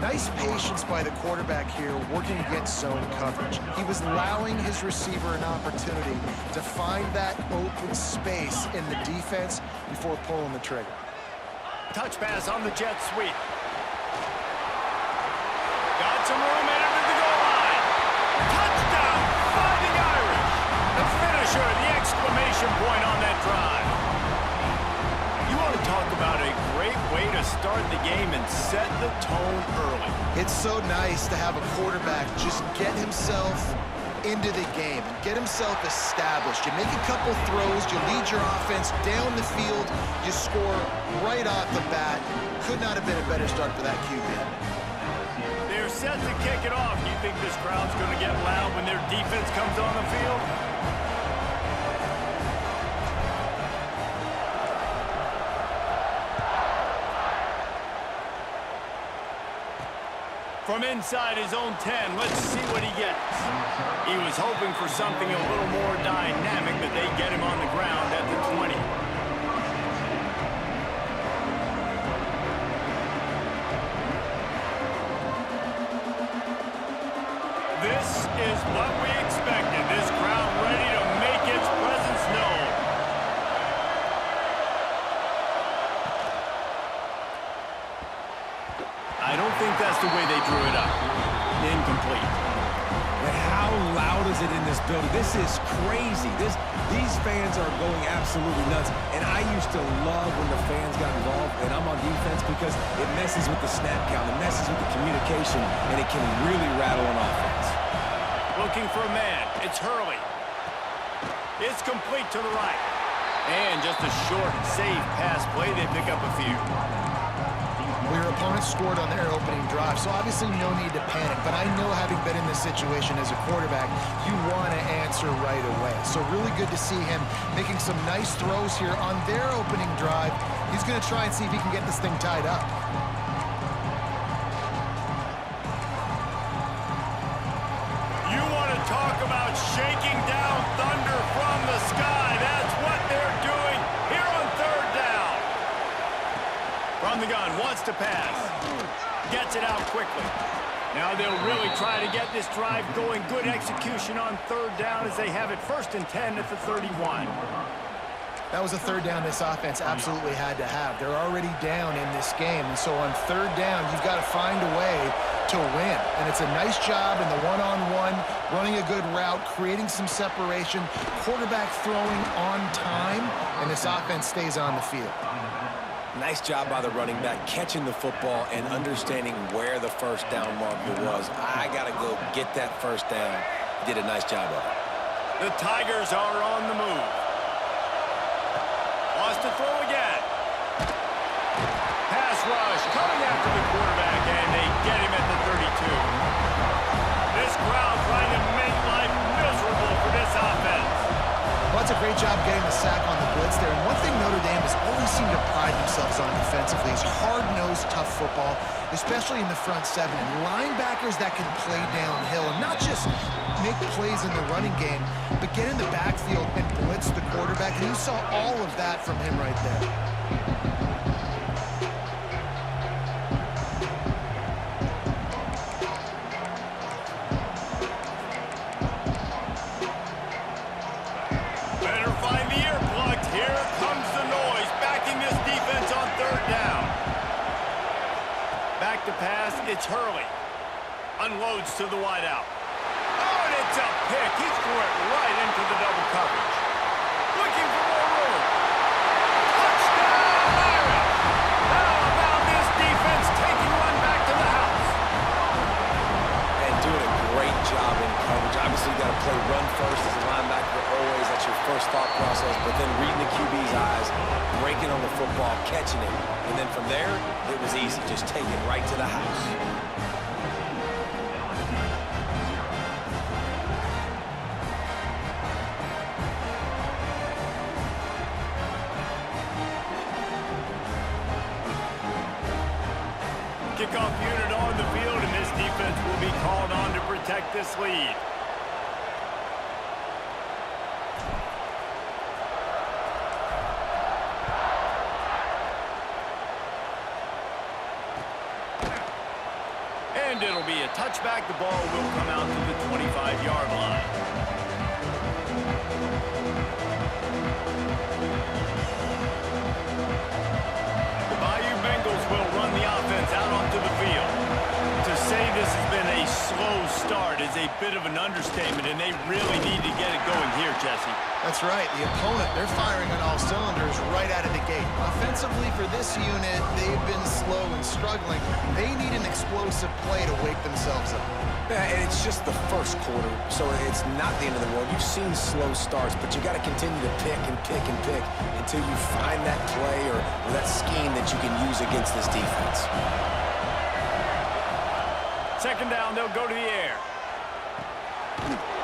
Nice patience by the quarterback here working against zone coverage. He was allowing his receiver an opportunity to find that open space in the defense before pulling the trigger. Touch pass on the jet sweep. Got some room in under the goal line. Touchdown, Fighting Irish. The finisher, the exclamation point on that drive. You want to talk about a great way to start the game and set the tone early. It's so nice to have a quarterback just get himself into the game and get himself established. You make a couple throws, you lead your offense down the field, you score right off the bat. Could not have been a better start for that QB. They're set to kick it off. You think this crowd's going to get loud when their defense comes on the field? From inside his own 10, let's see what he gets. He was hoping for something a little more dynamic, but they get him on the ground at the 20. This is what we expected. This crowd ready to make its presence known. I don't think that's the way they drew it up. Incomplete. And how loud is it in this building? This is crazy. These fans are going absolutely nuts. And I used to love when the fans got involved, and I'm on defense because it messes with the snap count, it messes with the communication, and it can really rattle an offense. Looking for a man. It's Hurley. It's complete to the right. And just a short, safe pass play. They pick up a few. Well, your opponent scored on their opening drive, so obviously no need to panic. But I know, having been in this situation as a quarterback, you want to answer right away. So really good to see him making some nice throws here on their opening drive. He's going to try and see if he can get this thing tied up. You want to talk about shaking down thunder from the sky. That's what they're doing here on third down. From the gun, wants to pass. Gets it out quickly. Now they'll really try to get this drive going. Good execution on third down as they have it 1st and 10 at the 31. That was a third down this offense absolutely had to have. They're already down in this game, and so on third down, you've got to find a way to win. And it's a nice job in the one-on-one, running a good route, creating some separation, quarterback throwing on time, and this offense stays on the field. Nice job by the running back, catching the football and understanding where the first down marker was. I got to go get that first down. He did a nice job of it. The Tigers are on the move. Wants to throw again. Pass rush coming after the quarterback, and they get him at the 32. This crowd trying to make life miserable for this offense. Well, that's a great job getting the sack on the blitz there. And one thing Notre Dame has always seemed to pride themselves on defensively is hard-nosed, tough football, especially in the front seven. And linebackers that can play downhill and not just make plays in the running game, but get in the backfield and blitz the quarterback. And you saw all of that from him right there. Pass, it's Hurley. Unloads to the wideout. Oh, and it's a pick. He threw it right into the double coverage. Looking for more room. Touchdown, Irish! How about this defense taking one back to the house? And doing a great job in coverage. Obviously, you got to play run first as a linebacker always. That's your first thought process. But then reading the QB's eyes, breaking on the football, catching it. And then from there, it was easy. Just take it right to the house. Kickoff unit on the field, and this defense will be called on to protect this lead. And it'll be a touchback. The ball will come out to the 25-yard line. The Bayou Bengals will run the offense out onto the field. To say this has been a slow start is a bit of an understatement, and they really need to get it going here, Jesse. That's right. The opponent, they're firing on all cylinders right out of the gate. Offensively for this unit, they've been slow and struggling. They need an explosive play to wake themselves up. Yeah, and it's just the first quarter, so it's not the end of the world. You've seen slow starts, but you got to continue to pick and pick and pick until you find that play or that scheme that you can use against this defense. Second down, they'll go to the air.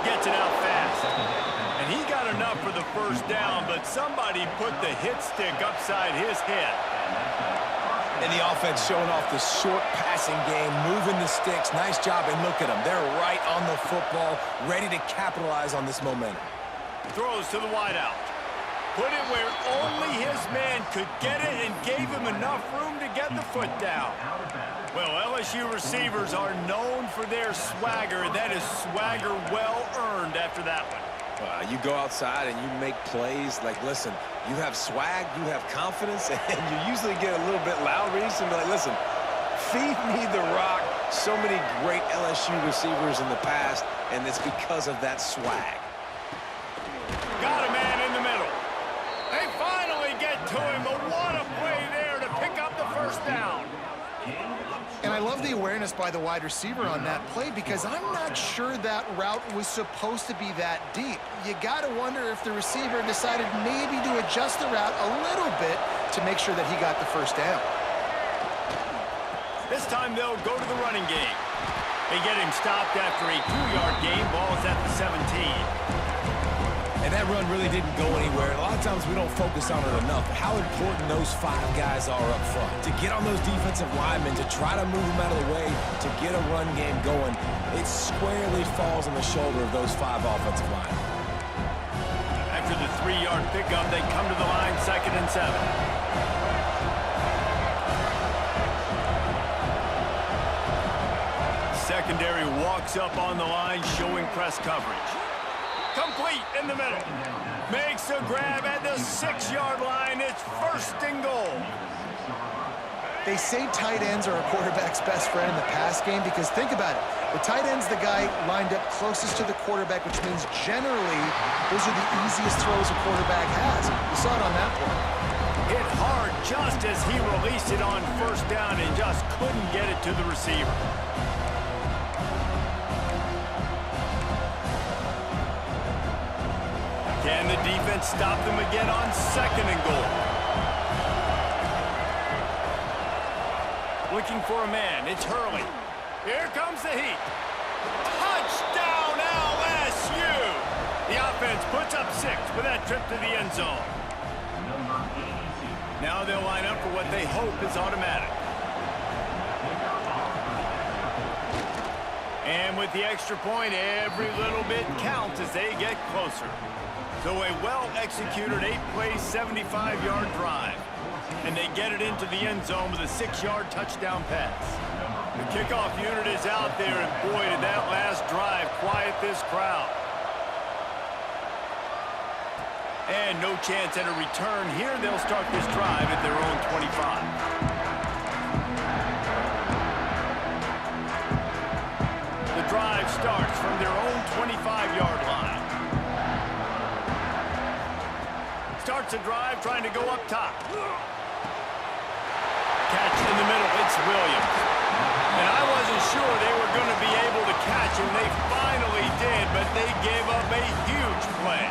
Gets it out fast. And he got enough for the first down, but somebody put the hit stick upside his head. And the offense showing off the short passing game, moving the sticks. Nice job, and look at them. They're right on the football, ready to capitalize on this momentum. Throws to the wideout. Put it where only his man could get it and gave him enough room to get the foot down. Well, LSU receivers are known for their swagger. That is swagger well earned after that one. You go outside and you make plays. Like, listen, you have swag, you have confidence, and you usually get a little bit loud, Reese, and be like, listen, feed me the rock. So many great LSU receivers in the past, and it's because of that swag. Got a man in the middle. They finally get to him, but what a play there to pick up the first down. And I love the awareness by the wide receiver on that play because I'm not sure that route was supposed to be that deep. You got to wonder if the receiver decided maybe to adjust the route a little bit to make sure that he got the first down. This time they'll go to the running game. They get him stopped after a 2-yard gain. Ball's at the 17. And that run really didn't go anywhere. A lot of times we don't focus on it enough. How important those 5 guys are up front. To get on those defensive linemen, to try to move them out of the way, to get a run game going, it squarely falls on the shoulder of those 5 offensive linemen. After the 3-yard pickup, they come to the line, 2nd and 7. Secondary walks up on the line, showing press coverage. Complete in the middle. Makes a grab at the 6-yard line. It's 1st and goal. They say tight ends are a quarterback's best friend in the pass game because think about it. The tight end's the guy lined up closest to the quarterback, which means generally those are the easiest throws a quarterback has. You saw it on that play. Hit hard just as he released it on 1st down and just couldn't get it to the receiver. Can the defense stop them again on 2nd and goal? Looking for a man. It's Hurley. Here comes the heat. Touchdown, LSU! The offense puts up 6 with that trip to the end zone. Now they'll line up for what they hope is automatic. And with the extra point, every little bit counts as they get closer. So a well-executed 8-play, 75-yard drive. And they get it into the end zone with a 6-yard touchdown pass. The kickoff unit is out there, and boy, did that last drive quiet this crowd. And no chance at a return here. They'll start this drive at their own 25. The drive starts from their own 25-yard line. Starts a drive trying to go up top. Catch in the middle. It's Williams. And I wasn't sure they were going to be able to catch him. They finally did, but they gave up a huge play.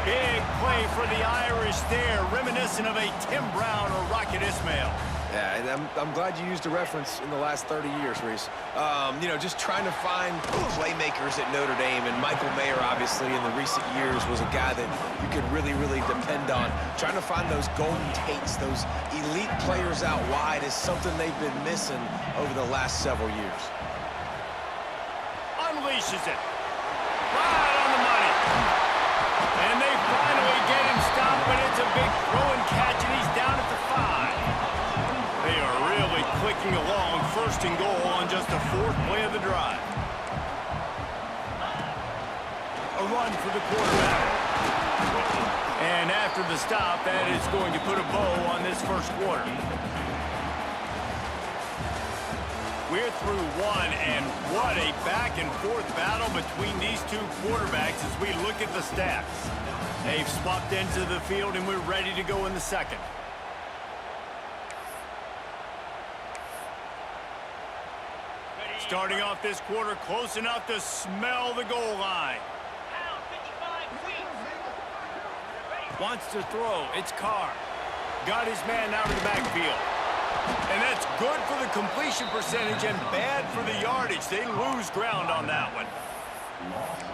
Big play for the Irish there, reminiscent of a Tim Brown or Rocket Ismail. Yeah, and I'm glad you used a reference in the last 30 years, Reese. You know, just trying to find playmakers at Notre Dame, and Michael Mayer, obviously, in the recent years was a guy that you could really, really depend on. Trying to find those golden takes, those elite players out wide is something they've been missing over the last several years. Unleashes it. Right on the money. And they finally get him stopped, but it's a big throw and catch, and he's down at the 5. They are really clicking along, 1st and goal on just the 4th play of the drive. A run for the quarterback. And after the stop, that is going to put a bow on this 1st quarter. We're through one, and what a back-and-forth battle between these two quarterbacks as we look at the stats. They've swapped into the field, and we're ready to go in the second. Starting off this quarter, close enough to smell the goal line. Wants to throw. It's Carr. Got his man out of the backfield. And that's good for the completion percentage and bad for the yardage. They lose ground on that one.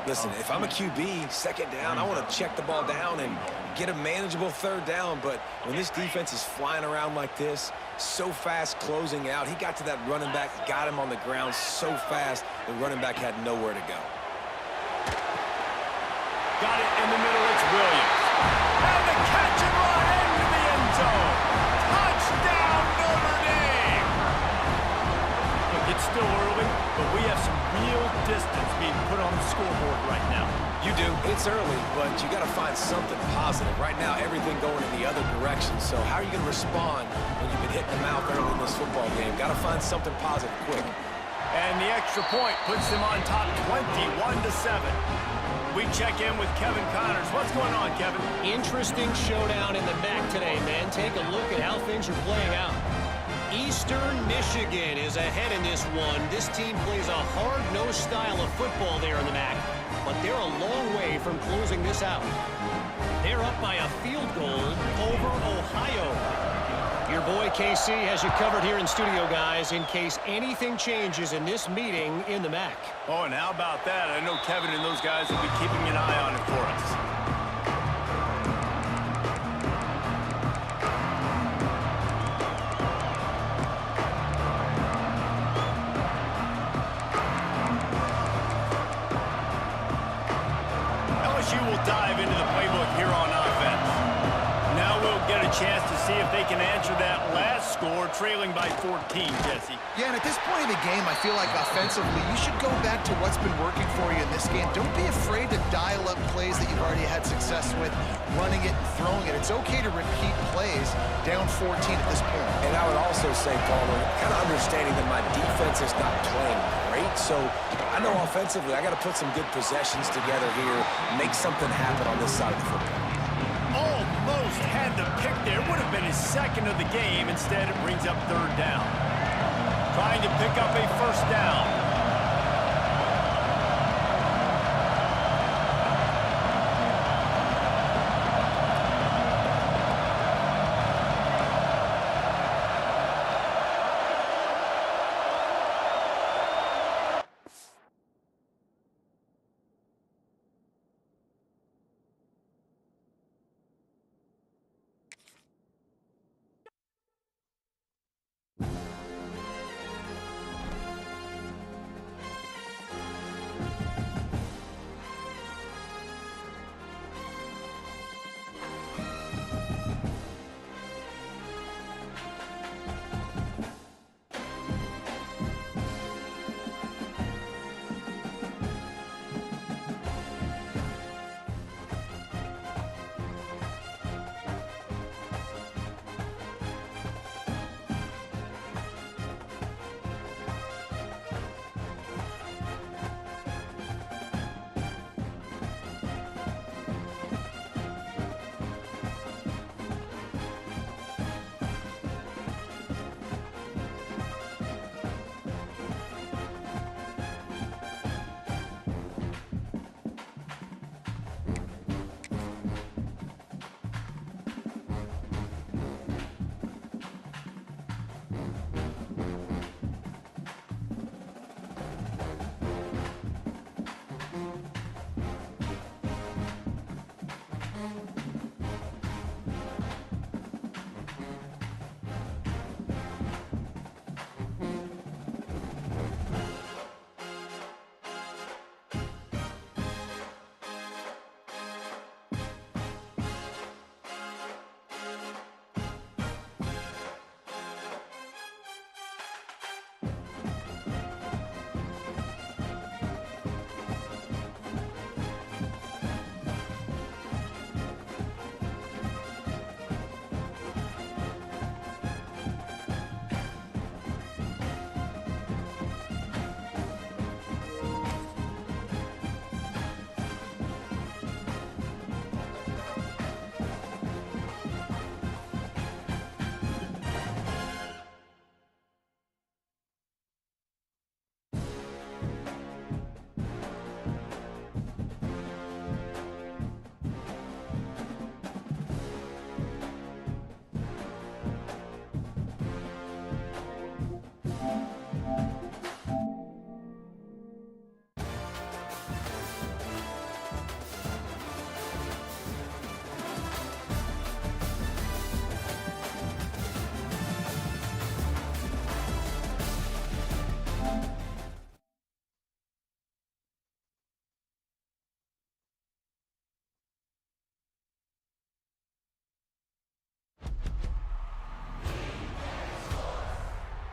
Listen, if I'm a QB, second down, I want to check the ball down and get a manageable third down. But when this defense is flying around like this, so fast closing out, he got to that running back, got him on the ground so fast, the running back had nowhere to go. Got it in the middle, it's Williams. And the catch and run into the end zone. Touchdown, Notre Dame! Look, it's still early, but we have some real distance being put on the scoreboard right now. You do. It's early, but you got to find something positive. Right now, everything going in the other direction. So how are you going to respond when you've been hitting the mouth early in this football game? Got to find something positive quick. And the extra point puts them on top 21-7. We check in with Kevin Connors. What's going on, Kevin? Interesting showdown in the MAC today, man. Take a look at how things are playing out. Eastern Michigan is ahead in this one. This team plays a hard-nosed style of football there in the MAC, but they're a long way from closing this out. They're up by a field goal over Ohio. Your boy KC has you covered here in studio, guys, in case anything changes in this meeting in the MAC. Oh, and how about that? I know Kevin and those guys will be keeping an eye on it for us. LSU will dive into the playbook here on offense. Now we'll get a chance to see if they can answer that last score, trailing by 14, Jesse. Yeah, and at this point in the game, I feel like offensively, you should go back to what's been working for you in this game. Don't be afraid to dial up plays that you've already had success with, running it and throwing it. It's okay to repeat plays down 14 at this point. And I would also say, Palmer, kind of understanding that my defense is not playing great, so I know offensively I got to put some good possessions together here, make something happen on this side of the football. Almost had the pick there. Would have been his second of the game. Instead, it brings up third down. Trying to pick up a first down.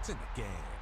It's in the game.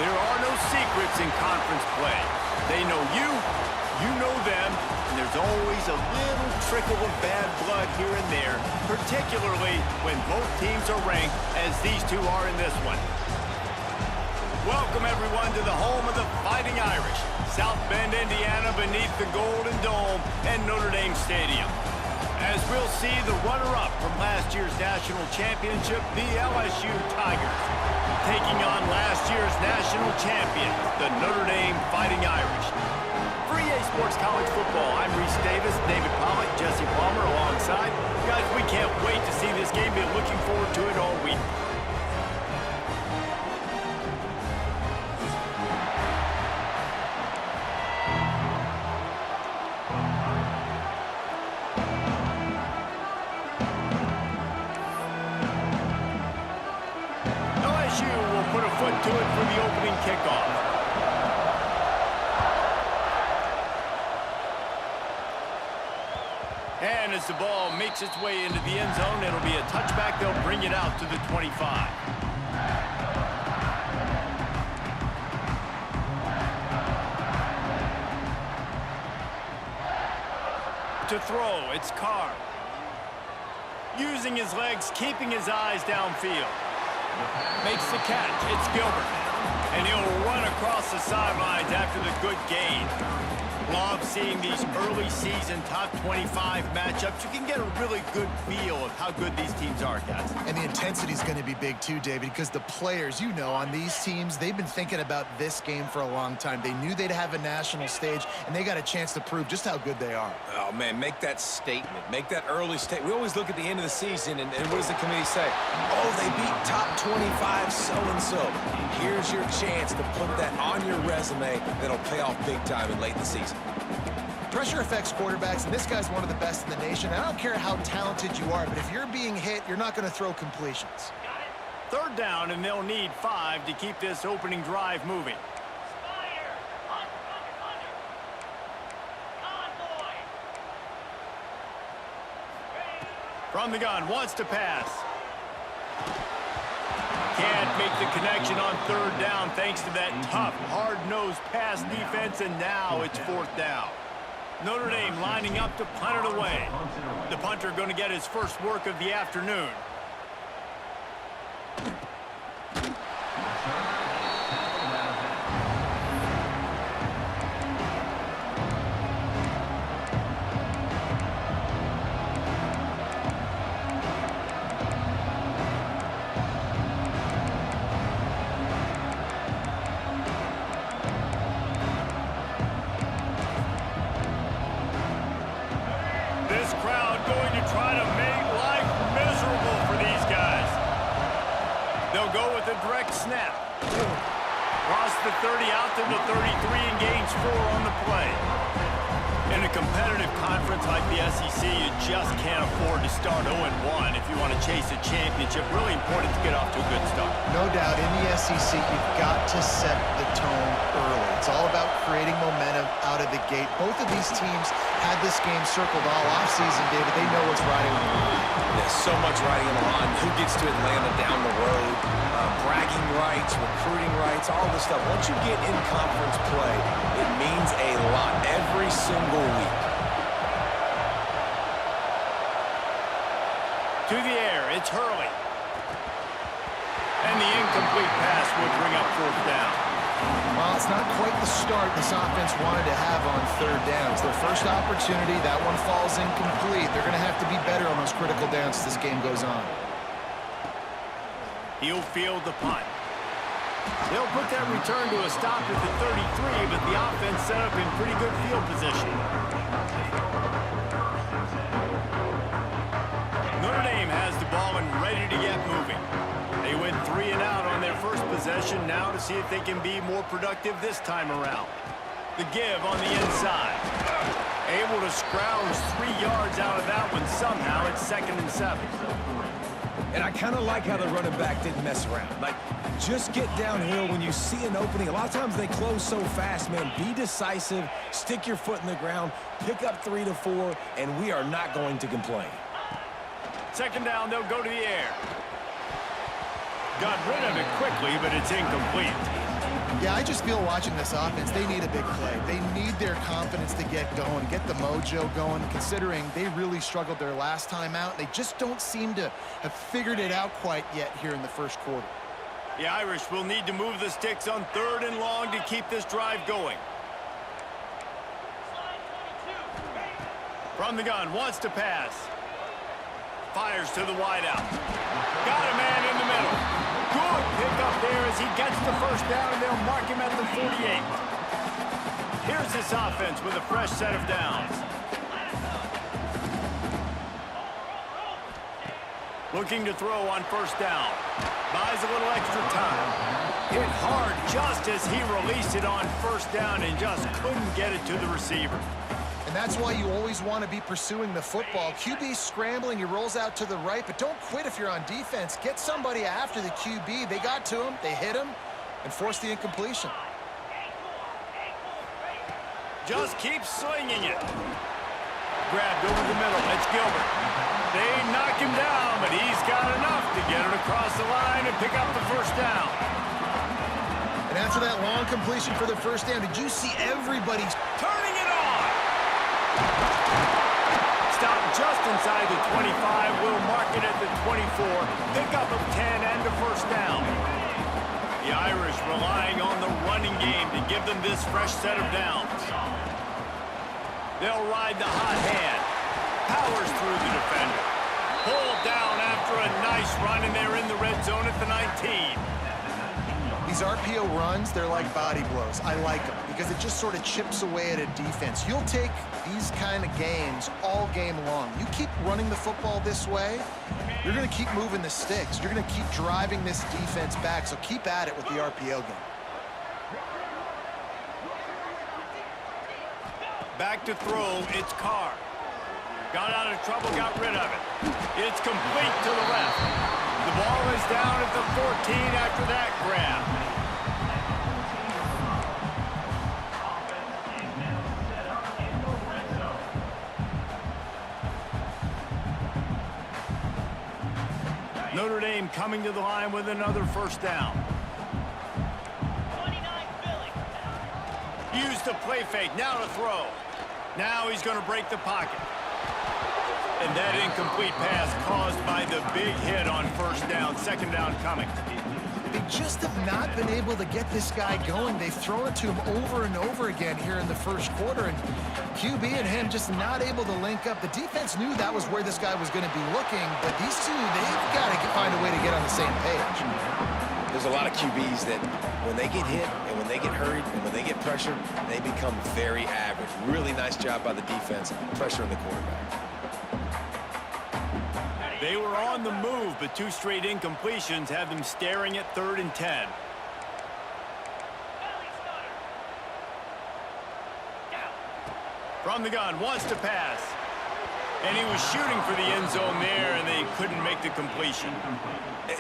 There are no secrets in conference play. They know you, you know them, and there's always a little trickle of bad blood here and there, particularly when both teams are ranked as these two are in this one. Welcome, everyone, to the home of the Fighting Irish, South Bend, Indiana, beneath the Golden Dome and Notre Dame Stadium. As we'll see the runner-up from last year's national championship, the LSU Tigers. taking on last year's national champions, the Notre Dame Fighting Irish. For EA Sports College Football, I'm Reese Davis, David Pollock, Jesse Palmer alongside. Guys, we can't wait to see this game. Been looking forward to it all week. LSU will put a foot to it for the opening kickoff. And as the ball makes its way into the end zone, it'll be a touchback. They'll bring it out to the 25. To throw, it's Carr. Using his legs, keeping his eyes downfield. Makes the catch. It's Gilbert. And he'll run across the sidelines after the good gain. Love seeing these early season top 25 matchups. You can get a really good feel of how good these teams are, guys. And the intensity is going to be big too, David, because the players, you know, on these teams, they've been thinking about this game for a long time. They knew they'd have a national stage, and they got a chance to prove just how good they are. Oh, man, make that statement. Make that early statement. We always look at the end of the season, and what does the committee say? Oh, they beat top 25 so-and-so. Here's your chance to put that on your resume that'll pay off big time and late in the season. Pressure affects quarterbacks, and this guy's one of the best in the nation. I don't care how talented you are, but if you're being hit, you're not going to throw completions. Third down, and they'll need 5 to keep this opening drive moving. From the gun, wants to pass. Can't make the connection on third down thanks to that tough, hard-nosed pass defense, and now it's fourth down. Notre Dame lining up to punt it away. The punter going to get his first work of the afternoon. This crowd going to try to make life miserable for these guys. They'll go with a direct snap. Cross the 30 out to the 33 and gains 4 on the play. In a competitive conference like the SEC, you just can't afford to start 0-1 if you want to chase a championship. Really important to get off to a good start. No doubt, in the SEC, you've got to set the tone early. It's all about creating momentum out of the gate. Both of these teams had this game circled all offseason, David. They know what's riding on the line. There's so much riding on the line. Who gets to Atlanta down the road? Bragging rights, recruiting rights, all this stuff. Once you get in conference play, it means a lot every single week. To the air, it's Hurley. And the incomplete pass will bring up fourth down. Well, it's not quite the start this offense wanted to have on third downs. Their first opportunity, that one falls incomplete. They're going to have to be better on those critical downs as this game goes on. He'll field the punt. They'll put that return to a stop at the 33, but the offense set up in pretty good field position. Notre Dame has the ball and ready to get moving. They went 3 and out on their first possession, now to see if they can be more productive this time around. The give on the inside. Able to scrounge 3 yards out of that one somehow. It's 2nd and 7. And I kind of like how the running back didn't mess around. Like, just get downhill when you see an opening. A lot of times they close so fast, man. Be decisive, stick your foot in the ground, pick up 3 to 4, and we are not going to complain. 2nd down, they'll go to the air. Got rid of it quickly, but it's incomplete. Yeah, I just feel watching this offense, they need a big play. They need their confidence to get going, get the mojo going, considering they really struggled their last time out. They just don't seem to have figured it out quite yet here in the first quarter. The Irish will need to move the sticks on 3rd and long to keep this drive going. From the gun, wants to pass. Fires to the wideout. Got a man in the middle. Good pickup there as he gets the first down, and they'll mark him at the 48. Here's this offense with a fresh set of downs. Looking to throw on first down. Buys a little extra time. Hit hard just as he released it on first down and just couldn't get it to the receiver. And that's why you always want to be pursuing the football. QB scrambling, he rolls out to the right, but don't quit if you're on defense. Get somebody after the QB. They got to him, they hit him, and forced the incompletion. Just keep swinging it. Grabbed over the middle. It's Gilbert. They knock him down, but he's got enough to get it across the line and pick up the first down. And after that long completion for the first down, did you see everybody Turning it on! Stop just inside the 25. We'll mark it at the 24. Pickup of 10 and a first down. The Irish relying on the running game to give them this fresh set of downs. They'll ride the hot hand. Powers through the defender. Pulled down after a nice run, and they're in the red zone at the 19. These RPO runs, they're like body blows. I like them because it just sort of chips away at a defense. You'll take these kind of games all game long. You keep running the football this way, you're going to keep moving the sticks. You're going to keep driving this defense back, so keep at it with the RPO game. Back to throw, it's Carr. Got out of trouble, got rid of it. It's complete to the left. The ball is down at the 14 after that grab. Notre Dame coming to the line with another first down. Use the play fake, now to throw. Now he's going to break the pocket. And that incomplete pass caused by the big hit on first down. Second down coming. They just have not been able to get this guy going. They've thrown it to him over and over again here in the first quarter, and QB and him just not able to link up. The defense knew that was where this guy was going to be looking, but these two, they've got to find a way to get on the same page. There's a lot of QBs that when they get hit and when they get hurried and when they get pressured, they become very average. Really nice job by the defense pressuring the quarterback. They were on the move, but two straight incompletions have them staring at 3rd and 10. From the gun, wants to pass. And he was shooting for the end zone there, and they couldn't make the completion.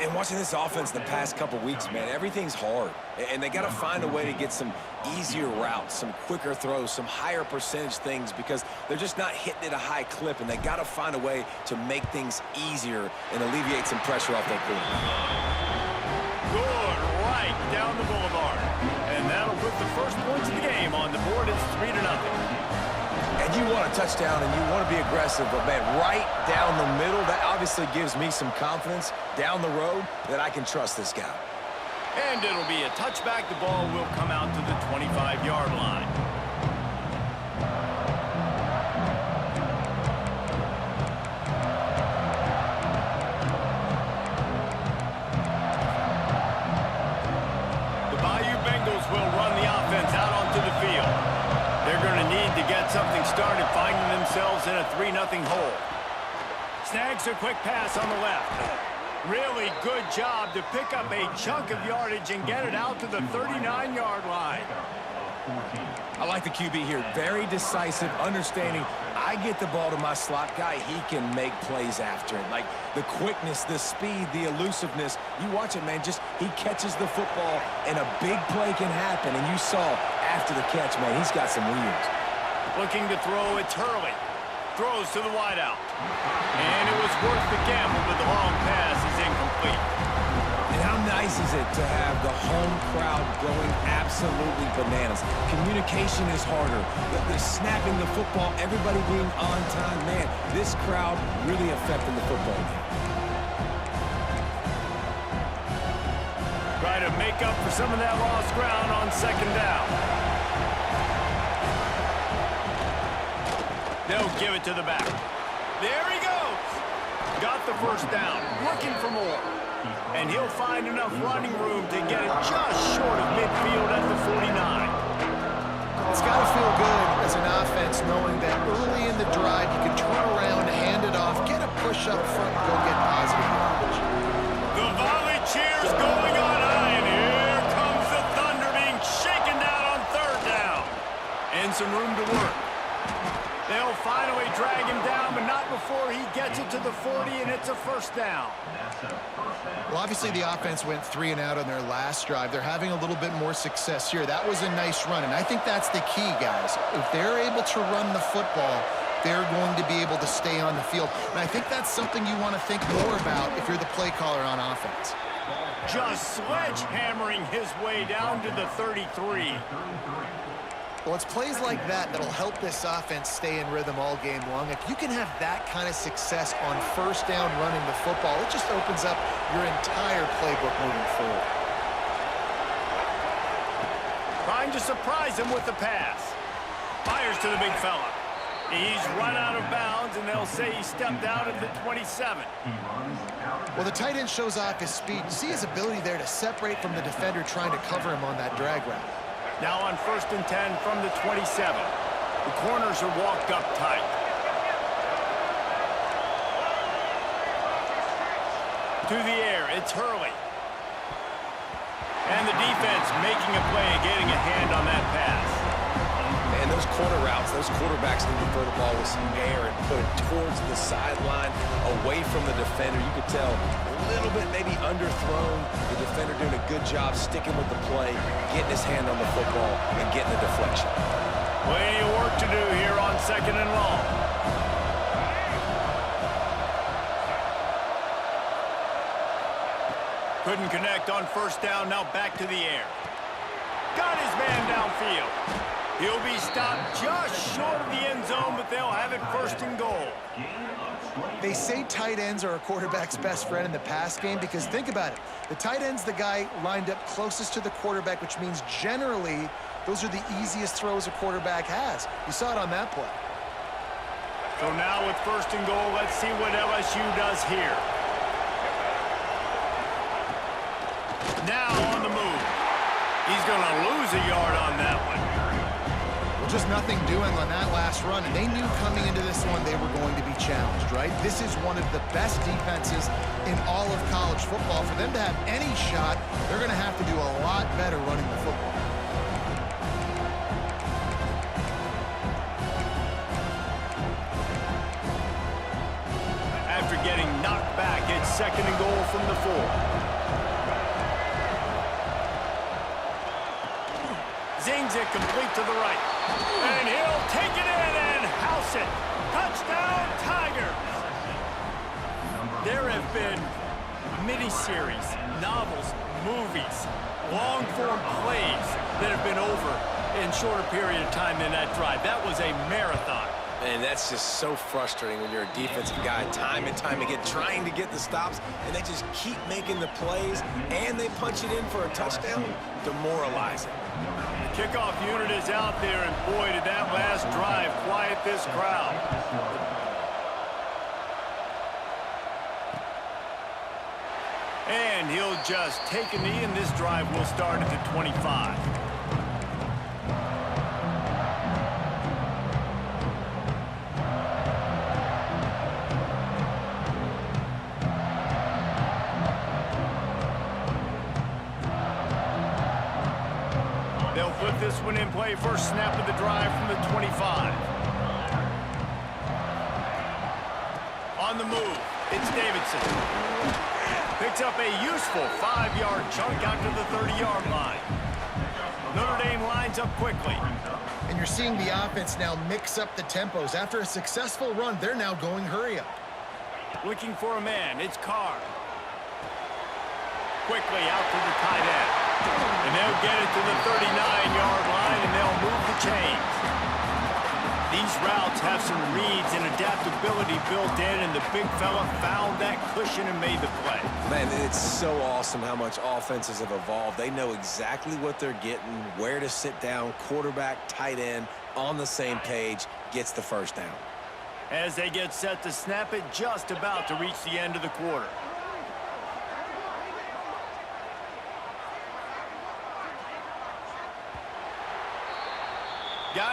And watching this offense the past couple weeks, man, everything's hard. And they got to find a way to get some easier routes, some quicker throws, some higher percentage things because they're just not hitting at a high clip, and they got to find a way to make things easier and alleviate some pressure off their quarterback. Good right down the boulevard. And that'll put the first points of the game on the board. It's 3-0. And you want a touchdown and you want to be aggressive, but man, right down the middle, that obviously gives me some confidence down the road that I can trust this guy. And it'll be a touchback. The ball will come out to the 25-yard line. The Bayou Bengals will run the offense out onto the field. They're going to need to get something started, finding themselves in a 3-0 hole. Snags a quick pass on the left. Really good job to pick up a chunk of yardage and get it out to the 39-yard line. I like the QB here. Very decisive, understanding I get the ball to my slot guy, he can make plays after it. Like the quickness, the speed, the elusiveness. You watch it, man, just he catches the football and a big play can happen. And you saw after the catch, man, he's got some wheels. Looking to throw, it's Hurley. Throws to the wideout. And it was worth the gamble, but the long pass is incomplete. And how nice is it to have the home crowd going absolutely bananas? Communication is harder. They're snapping the football, everybody being on time. Man, this crowd really affecting the football game. Try to make up for some of that lost ground on second down. They'll give it to the back. There he goes. Got the first down. Looking for more. And he'll find enough running room to get it just short of midfield at the 49. It's got to feel good as an offense knowing that early in the drive you can turn around, hand it off, get a push up front, and go get positive yardage. The volley cheers going on high, and here comes the Thunder being shaken down on third down. And some room to work. They'll finally drag him down, but not before he gets it to the 40, and it's a first down. Well, obviously the offense went 3 and out on their last drive. They're having a little bit more success here. That was a nice run, and I think that's the key, guys. If they're able to run the football, they're going to be able to stay on the field. And I think that's something you want to think more about if you're the play caller on offense. Just sledgehammering his way down to the 33. Well, it's plays like that that'll help this offense stay in rhythm all game long. If you can have that kind of success on first down running the football, it just opens up your entire playbook moving forward. Trying to surprise him with the pass. Fires to the big fella. He's run out of bounds, and they'll say he stepped out of the 27. Well, the tight end shows off his speed. You see his ability there to separate from the defender trying to cover him on that drag route. Now on 1st and 10 from the 27. The corners are walked up tight. To the air, it's Hurley. And the defense making a play, getting a hand on that pass. Man, those corner routes, those quarterbacks need to throw the ball with some air and put it towards the sideline, away from the defender. You could tell a little bit maybe underthrown. The defender doing a good job sticking with the play, getting his hand on the football, and getting the deflection. Plenty of work to do here on 2nd and long. Couldn't connect on first down, now back to the air. Got his man downfield. He'll be stopped just short of the end zone, but they'll have it 1st and goal. They say tight ends are a quarterback's best friend in the pass game because think about it. The tight end's the guy lined up closest to the quarterback, which means generally those are the easiest throws a quarterback has. You saw it on that play. So now with 1st and goal, let's see what LSU does here. Now on the move. He's going to lose a yard on that one. Just nothing doing on that last run, and they knew coming into this one they were going to be challenged, right? This is one of the best defenses in all of college football. For them to have any shot, they're going to have to do a lot better running the football. After getting knocked back, it's 2nd and goal from the 4. Zings it complete to the right. And he'll take it in and house it. Touchdown, Tigers. There have been miniseries, novels, movies, long-form plays that have been over in shorter period of time than that drive. That was a marathon. And that's just so frustrating when you're a defensive guy time and time again trying to get the stops, and they just keep making the plays, and they punch it in for a touchdown. Demoralizing. The kickoff unit is out there, and boy, did that last drive quiet this crowd. And he'll just take a knee, and this drive will start at the 25. They'll put this one in play. First snap of the drive from the 25. On the move, it's Davidson. Picks up a useful 5-yard chunk out to the 30-yard line. Notre Dame lines up quickly. And you're seeing the offense now mix up the tempos. After a successful run, they're now going hurry up. Looking for a man, it's Carr. Quickly out to the tight end. And they'll get it to the 39-yard line, and they'll move the chains. These routes have some reads and adaptability built in, and the big fella found that cushion and made the play. Man, it's so awesome how much offenses have evolved. They know exactly what they're getting, where to sit down, quarterback, tight end, on the same page, gets the first down. As they get set to snap it, just about to reach the end of the quarter.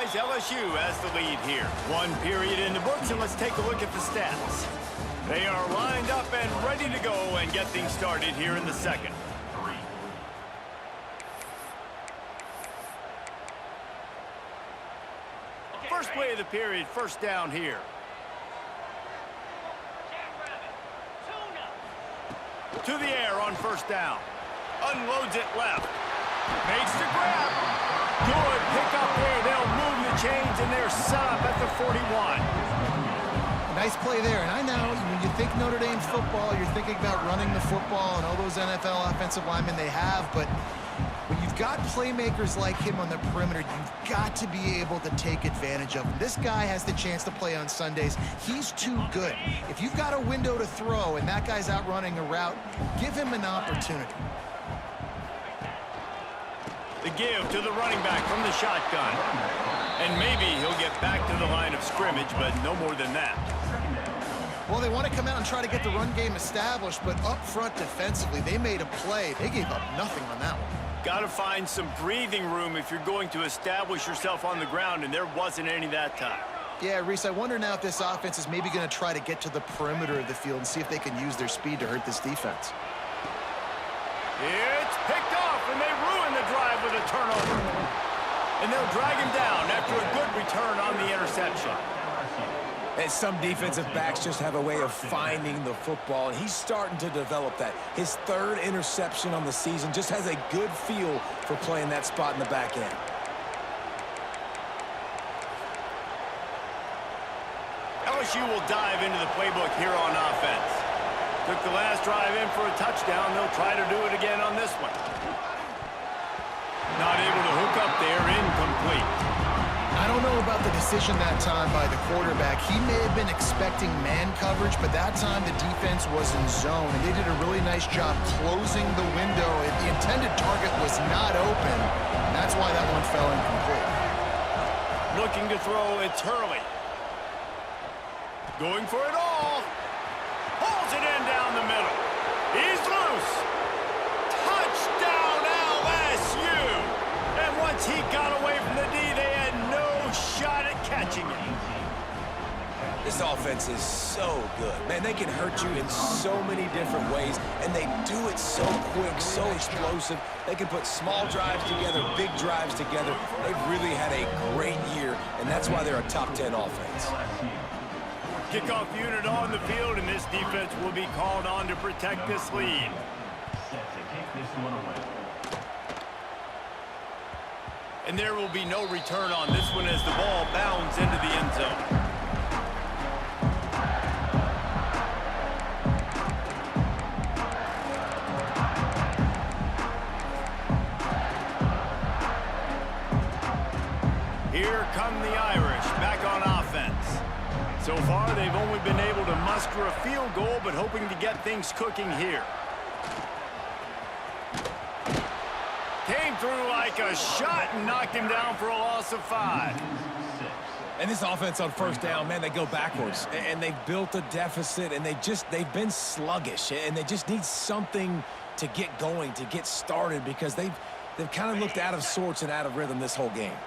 guys, LSU has the lead here. One period in the books, and let's take a look at the stats. They are lined up and ready to go and get things started here in the second. First play of the period, first down here. To the air on first down. Unloads it left. Makes the grab. Good pick up there. They'll move the chains, and they're set up at the 41. Nice play there. And I know when you think Notre Dame football, you're thinking about running the football and all those NFL offensive linemen they have. But when you've got playmakers like him on the perimeter, you've got to be able to take advantage of him. This guy has the chance to play on Sundays. He's too good. If you've got a window to throw and that guy's out running a route, give him an opportunity. The give to the running back from the shotgun. And maybe he'll get back to the line of scrimmage, but no more than that. Well, they want to come out and try to get the run game established, but up front defensively, they made a play. They gave up nothing on that one. Got to find some breathing room if you're going to establish yourself on the ground, and there wasn't any that time. Yeah, Reese, I wonder now if this offense is maybe going to try to get to the perimeter of the field and see if they can use their speed to hurt this defense. It's picked off, and they ruin the drive with a turnover. And they'll drag him down after a good return on the interception. And some defensive backs just have a way of finding the football, and he's starting to develop that. His third interception on the season, just has a good feel for playing that spot in the back end. LSU will dive into the playbook here on offense. Took the last drive in for a touchdown. They'll try to do it again on this one. Not able to hook up there, incomplete. I don't know about the decision that time by the quarterback. He may have been expecting man coverage, but that time the defense was in zone, and they did a really nice job closing the window. The intended target was not open, and that's why that one fell incomplete. Looking to throw, it's Hurley. Going for it all. Pulls it in down the middle. He's loose. Touchdown, LSU! And once he got away from the D, they had no shot at catching him. This offense is so good. Man, they can hurt you in so many different ways, and they do it so quick, so explosive. They can put small drives together, big drives together. They've really had a great year, and that's why they're a top 10 offense. Kickoff unit on the field, and this defense will be called on to protect this lead. Set to kick this one away. And there will be no return on this one as the ball bounds into the end zone. Here come the Irish back on offense. So far, they've only been able to muster a field goal, but hoping to get things cooking here. Came through like a shot and knocked him down for a loss of 5. And this offense on first down, man, they go backwards. And they've built a deficit, and they've been sluggish. And they just need something to get going, to get started, because they've kind of looked out of sorts and out of rhythm this whole game.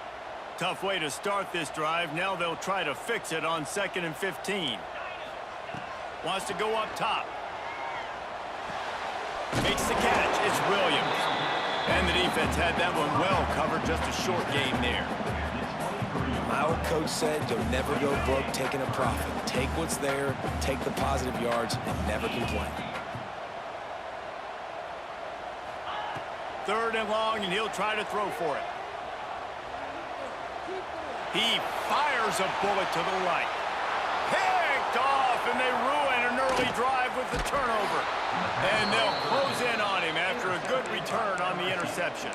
Tough way to start this drive. Now they'll try to fix it on 2nd and 15. Wants to go up top. Makes the catch. It's Williams. And the defense had that one well covered. Just a short game there. My old coach said you'll never go broke taking a profit. Take what's there, take the positive yards, and never complain. 3rd and long, and he'll try to throw for it. He fires a bullet to the right. Picked off, and they ruin an early drive with the turnover. And they'll close in on him after a good return on the interception.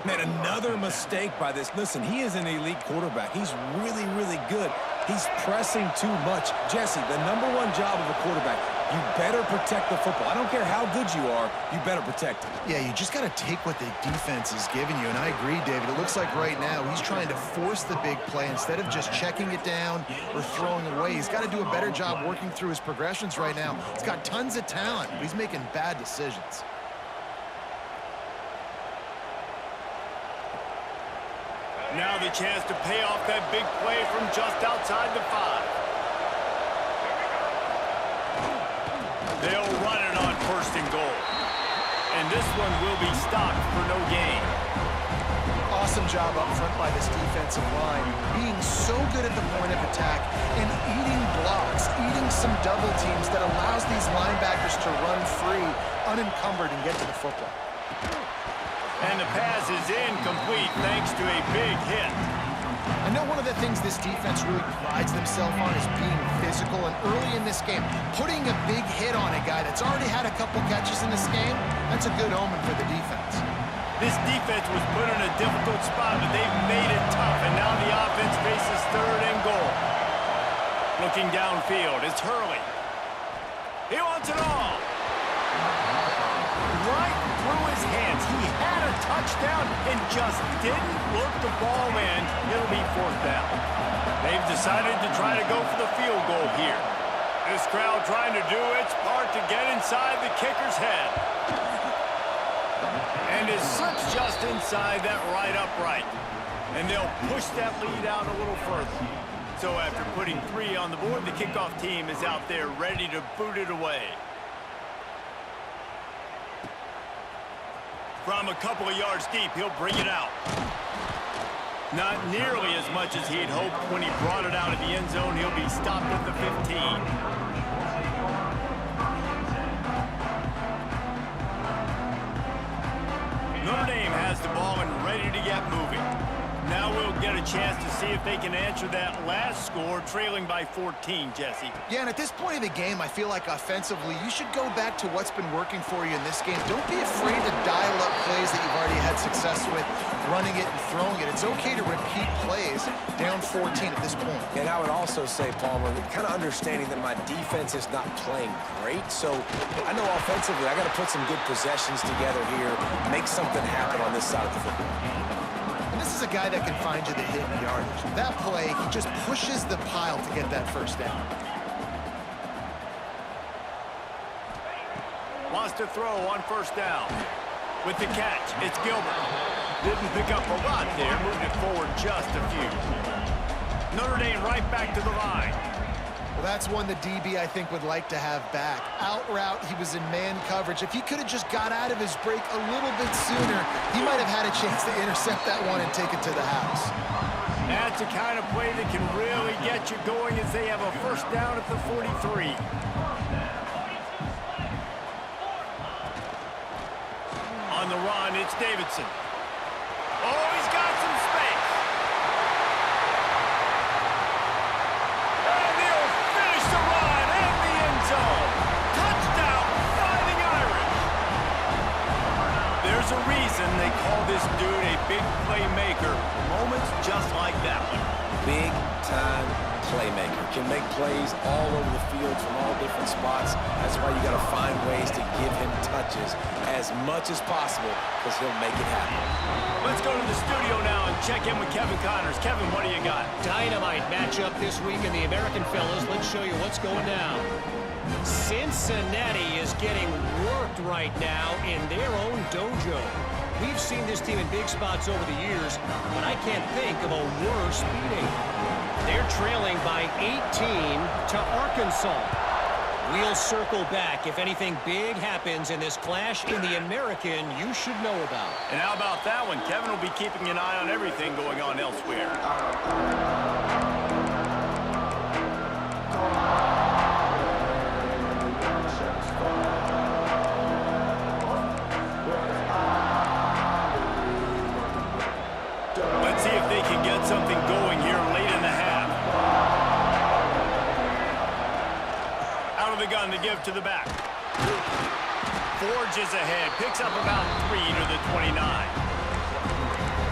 Man, another mistake by this. Listen, he is an elite quarterback. He's really, really good. He's pressing too much. Jesse, the #1 job of a quarterback, you better protect the football. I don't care how good you are, you better protect it. Yeah, you just got to take what the defense is giving you. And I agree, David. It looks like right now he's trying to force the big play instead of just checking it down or throwing away. He's got to do a better job working through his progressions right now. He's got tons of talent, but he's making bad decisions. Now the chance to pay off that big play from just outside the 5. They'll run it on 1st and goal. And this one will be stopped for no gain. Awesome job up front by this defensive line, being so good at the point of attack and eating blocks, eating some double teams that allows these linebackers to run free, unencumbered, and get to the football. And the pass is incomplete thanks to a big hit. I know one of the things this defense really prides themselves on is being physical, and early in this game, putting a big hit on a guy that's already had a couple catches in this game, that's a good omen for the defense. This defense was put in a difficult spot, but they've made it tough, and now the offense faces 3rd and goal. Looking downfield, it's Hurley. He wants it all. Right through his hands. He had a touchdown and just didn't look the ball in. It'll be 4th down. They've decided to try to go for the field goal here. This crowd trying to do its part to get inside the kicker's head. And it slips just inside that right upright. And they'll push that lead out a little further. So after putting 3 on the board, the kickoff team is out there ready to boot it away. From a couple of yards deep, he'll bring it out. Not nearly as much as he'd hoped when he brought it out of the end zone. He'll be stopped at the 15. Notre Dame has the ball and ready to get moving. Now we'll get a chance to see if they can answer that last score, trailing by 14, Jesse. Yeah, and at this point of the game, I feel like offensively, you should go back to what's been working for you in this game. Don't be afraid to dial up plays that you've already had success with, running it and throwing it. It's okay to repeat plays down 14 at this point. And I would also say, Palmer, kind of understanding that my defense is not playing great. So I know offensively, I got to put some good possessions together here, make something happen on this side of the football. This is a guy that can find you the hidden yardage. That play, he just pushes the pile to get that 1st down. Wants to throw on 1st down. With the catch, it's Gilbert. Didn't pick up a lot there, moved it forward just a few. Notre Dame right back to the line. Well, that's one the DB, I think, would like to have back. Out route, he was in man coverage. If he could have just got out of his break a little bit sooner, he might have had a chance to intercept that one and take it to the house. That's the kind of play that can really get you going as they have a 1st down at the 43. On the run, it's Davidson. Oh, he's got some space. And he'll finish the run in the end zone. Touchdown, Fighting Irish. There's a reason they call this dude a big playmaker. Moments just like that one. Big-time playmaker. Can make plays all over the field from all different spots. That's why you got to find ways to give him touches as much as possible, because he'll make it happen. Let's go to the studio now and check in with Kevin Connors. Kevin, what do you got? Dynamite matchup this week in the American fellas. Let's show you what's going down. Cincinnati is getting worked right now in their own dojo. We've seen this team in big spots over the years, but I can't think of a worse beating. They're trailing by 18 to Arkansas. We'll circle back if anything big happens in this clash in the American you should know about. And how about that one? Kevin will be keeping an eye on everything going on elsewhere. Let's see if they can get something going here late in the half. Out of the gun to give to the back. Forges ahead, picks up about 3 to the 29.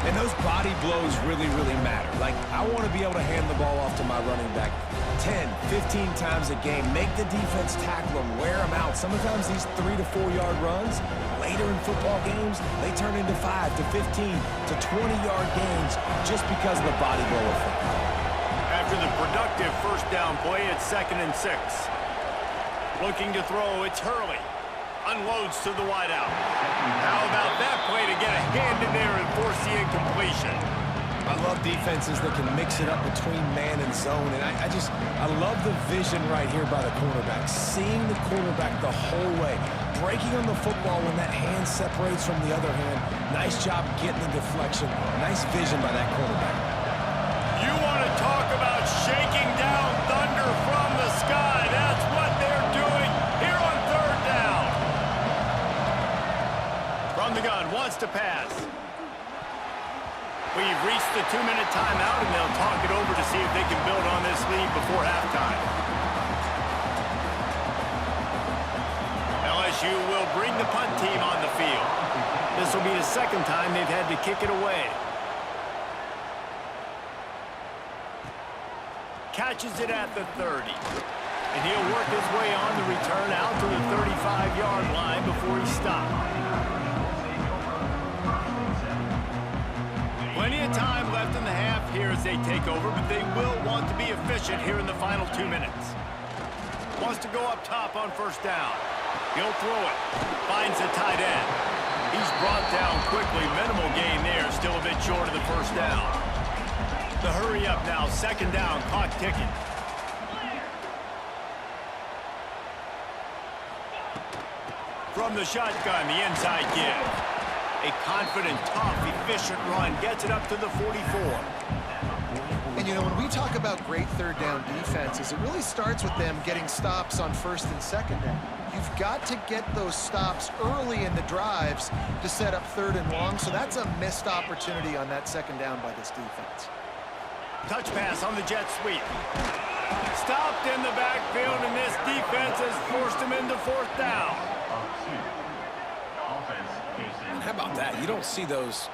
And those body blows really, really matter. Like, I want to be able to hand the ball off to my running back 10, 15 times a game. Make the defense tackle them, wear them out. Sometimes these 3 to 4 yard runs, later in football games, they turn into 5 to 15 to 20-yard gains just because of the body blow effect. After the productive 1st down play, it's 2nd and 6. Looking to throw, it's Hurley. Unloads to the wideout. How about that play to get a hand in there and force the incompletion? I love defenses that can mix it up between man and zone, and I love the vision right here by the cornerback, seeing the quarterback the whole way, breaking on the football when that hand separates from the other hand. Nice job getting the deflection. Nice vision by that cornerback. You want to talk about shaking down thunder from the sky. That's what they're doing here on third down. From the gun, wants to pass. We've reached the 2-minute timeout, and they'll talk it over to see if they can build on this lead before halftime. LSU will bring the punt team on the field. This will be the second time they've had to kick it away. Catches it at the 30. And he'll work his way on the return out to the 35-yard line before he stopped. Plenty of time left in the half here as they take over, but they will want to be efficient here in the final 2 minutes. Wants to go up top on first down. He'll throw it. Finds the tight end. He's brought down quickly. Minimal gain there. Still a bit short of the first down. The hurry up now. Second down. Clock ticking. From the shotgun, the inside give. A confident, tough, efficient run gets it up to the 44. And, you know, when we talk about great third down defenses, it really starts with them getting stops on first and second down. You've got to get those stops early in the drives to set up third and long, so that's a missed opportunity on that second down by this defense. Touch pass on the jet sweep. Stopped in the backfield, and this defense has forced him into fourth down. How about that? You don't see those,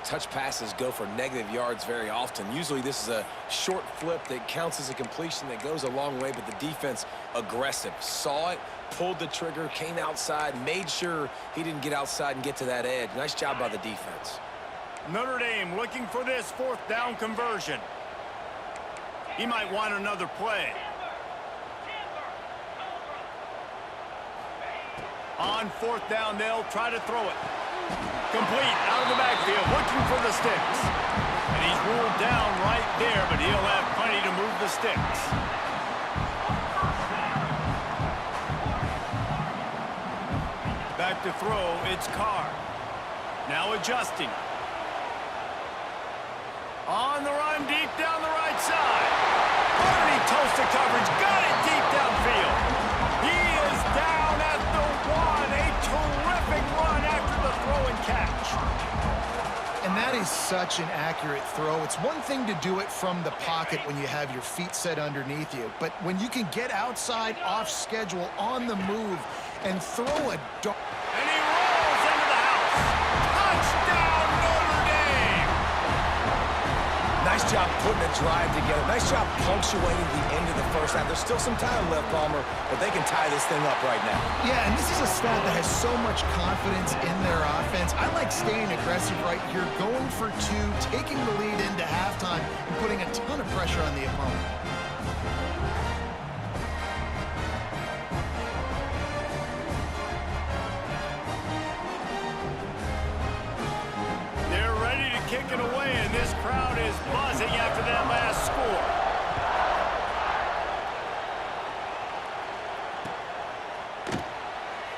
touch passes go for negative yards very often. Usually this is a short flip that counts as a completion that goes a long way, but the defense aggressive. Saw it, pulled the trigger, came outside, made sure he didn't get outside and get to that edge. Nice job by the defense. Notre Dame looking for this fourth down conversion. He might want another play. On fourth down, they'll try to throw it. Complete out of the backfield, looking for the sticks. And he's ruled down right there, but he'll have plenty to move the sticks. Back to throw, it's Carr. Now adjusting. On the run, deep down the right side. Underneath toasted coverage, got it deep downfield. He is down at the 1. A terrific run after the throw and catch. And that is such an accurate throw. It's one thing to do it from the pocket when you have your feet set underneath you, but when you can get outside, off schedule, on the move, and throw a dart. And he rolls into the house. Touchdown, Notre Dame! Nice job putting a drive together. Nice job punctuating the end of the first half. There's still some time left, Palmer, but they can tie this thing up right now. Yeah, and this is a stat that has so much confidence in their offense. I like staying aggressive right here, going for two, taking the lead into halftime, and putting a ton of pressure on the opponent. They're ready to kick it away, and this crowd is buzzing after that last score.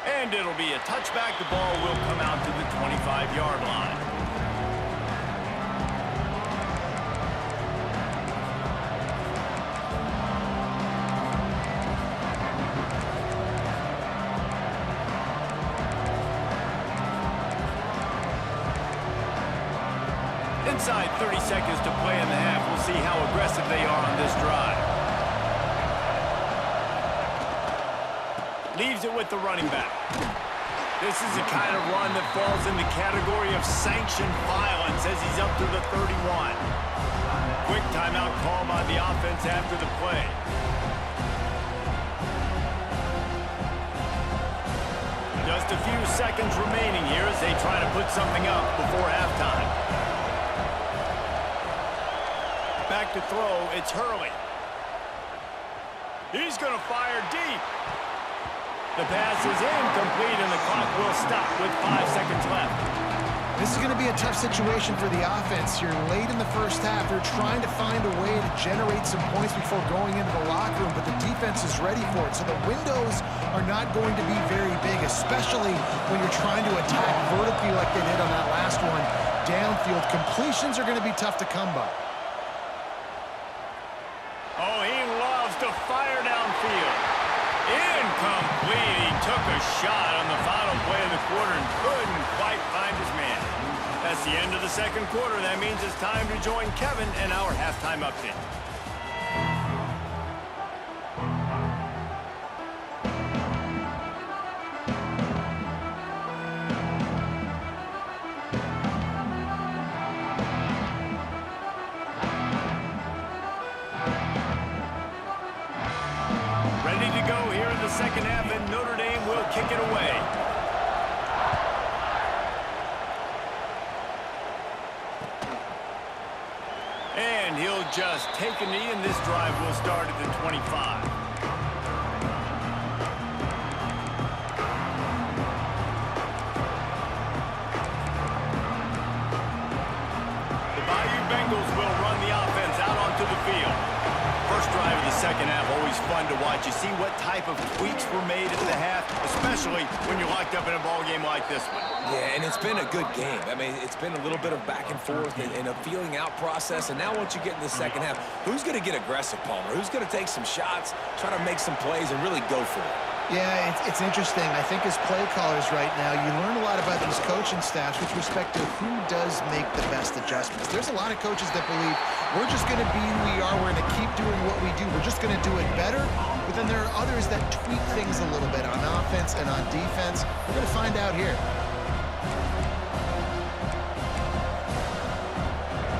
And it'll be a touchback. The ball will come out to the 25-yard line. Inside 30 seconds to play in the half. We'll see how aggressive they are on this drive. Leaves it with the running back. This is the kind of run that falls in the category of sanctioned violence as he's up to the 31. Quick timeout call by the offense after the play. Just a few seconds remaining here as they try to put something up before halftime. Back to throw, it's Hurley. He's going to fire deep. The pass is incomplete, and the clock will stop with 5 seconds left. This is going to be a tough situation for the offense here. Late in the first half, they're trying to find a way to generate some points before going into the locker room, but the defense is ready for it. So the windows are not going to be very big, especially when you're trying to attack vertically like they did on that last one. Downfield completions are going to be tough to come by. Oh, he loves to fire downfield. Incomplete. He took a shot on the final play of the quarter and couldn't quite find his man. That's the end of the second quarter. That means it's time to join Kevin and our halftime update. Ready to go here in the second half, and Notre Dame will kick it away. And he'll just take a knee, and this drive will start at the 25. The Bayou Bengals will run the offense out onto the field. First drive of the second half, always fun to watch. You see what type of tweaks were made at the half, especially when you're locked up in a ball game like this one. Yeah, and it's been a good game. I mean, it's been a little bit of back and forth and a feeling out process. And now once you get in the second half, who's going to get aggressive, Palmer? Who's going to take some shots, try to make some plays, and really go for it? Yeah, it's interesting. I think as play callers right now, you learn a lot about these coaching staffs with respect to who does make the best adjustments. There's a lot of coaches that believe we're just going to be who we are. We're going to keep doing what we do. We're just going to do it better. But then there are others that tweak things a little bit on offense and on defense. We're going to find out here.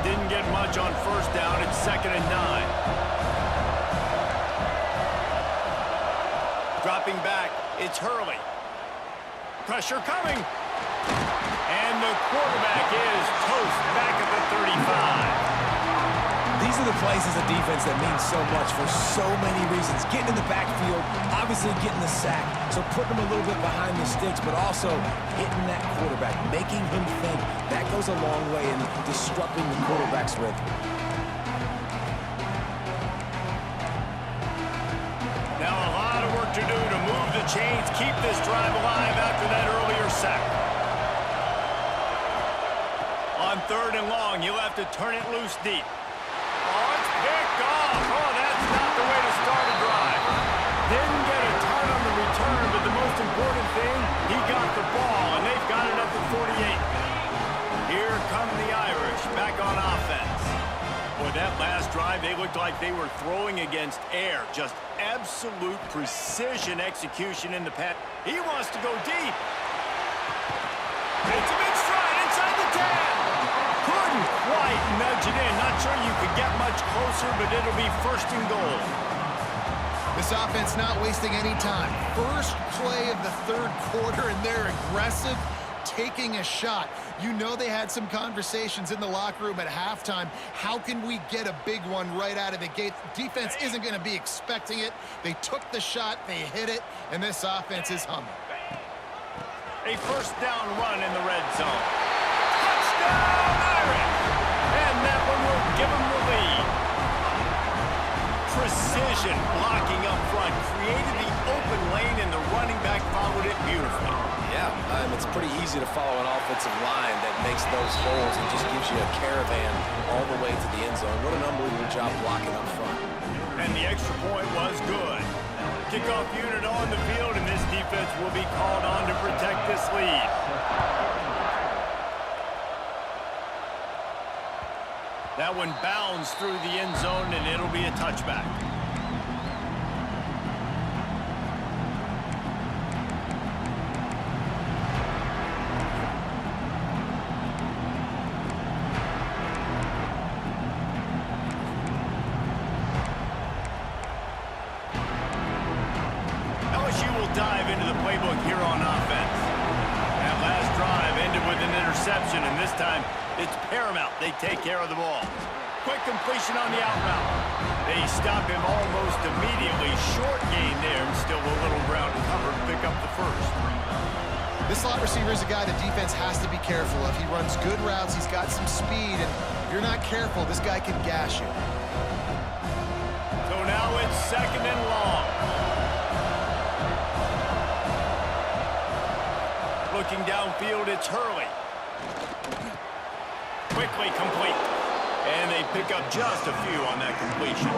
Didn't get much on first down. It's 2nd and 9. Dropping back, it's Hurley. Pressure coming. And the quarterback is toast back at the 35. These are the plays as a defense that mean so much for so many reasons. Getting in the backfield, obviously getting the sack, so putting him a little bit behind the sticks, but also hitting that quarterback, making him think. That goes a long way in disrupting the quarterback's rhythm. Now a lot of work to do to move the chains, keep this drive alive after that earlier sack. On 3rd and long, he'll have to turn it loose deep. Oh, it's picked off. Oh, that's not the way to start a drive. Didn't get a ton on the return, but the most important thing, he got the ball, and they've got it up at 48. Here come the Irish back on offense. Boy, that last drive, they looked like they were throwing against air. Just absolute precision execution in the pass. He wants to go deep. It's a big stride inside the 10. Couldn't quite nudge it in. Not sure you could get much closer, but it'll be 1st and goal. This offense not wasting any time. First play of the 3rd quarter, and they're aggressive, taking a shot. You know they had some conversations in the locker room at halftime. How can we get a big one right out of the gate? Defense isn't going to be expecting it. They took the shot, they hit it, and this offense is humming. A 1st down run in the red zone. Touchdown, Irish! And that one will give them the lead. Precision blocking up front created the open lane, and the running back followed it beautifully. Yeah, it's pretty easy to follow an offensive line that makes those holes and just gives you a caravan all the way to the end zone. What an unbelievable job blocking up front. And the extra point was good. Kickoff unit on the field, and this defense will be called on to protect this lead. That one bounds through the end zone, and it'll be a touchback. LSU will dive into the playbook here on offense. That last drive ended with an interception, and this time it's paramount they take care of the ball. Quick completion on the out route. They stop him almost immediately. Short gain there, and still a little ground to cover to pick up the 1st. This slot receiver is a guy the defense has to be careful of. He runs good routes. He's got some speed, and if you're not careful, this guy can gash you. So now it's 2nd and long. Looking downfield, it's Hurley. Quickly complete. And they pick up just a few on that completion.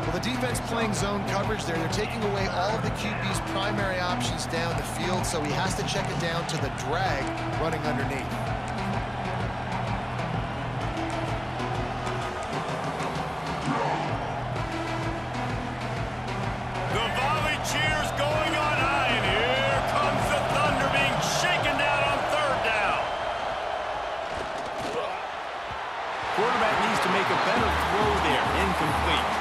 Well, the defense playing zone coverage there. They're taking away all of the QB's primary options down the field, so he has to check it down to the drag running underneath. The volley cheers going on high, and here comes the Thunder being shaken down on 3rd down. Quarterback needs to make a better throw there. Incomplete.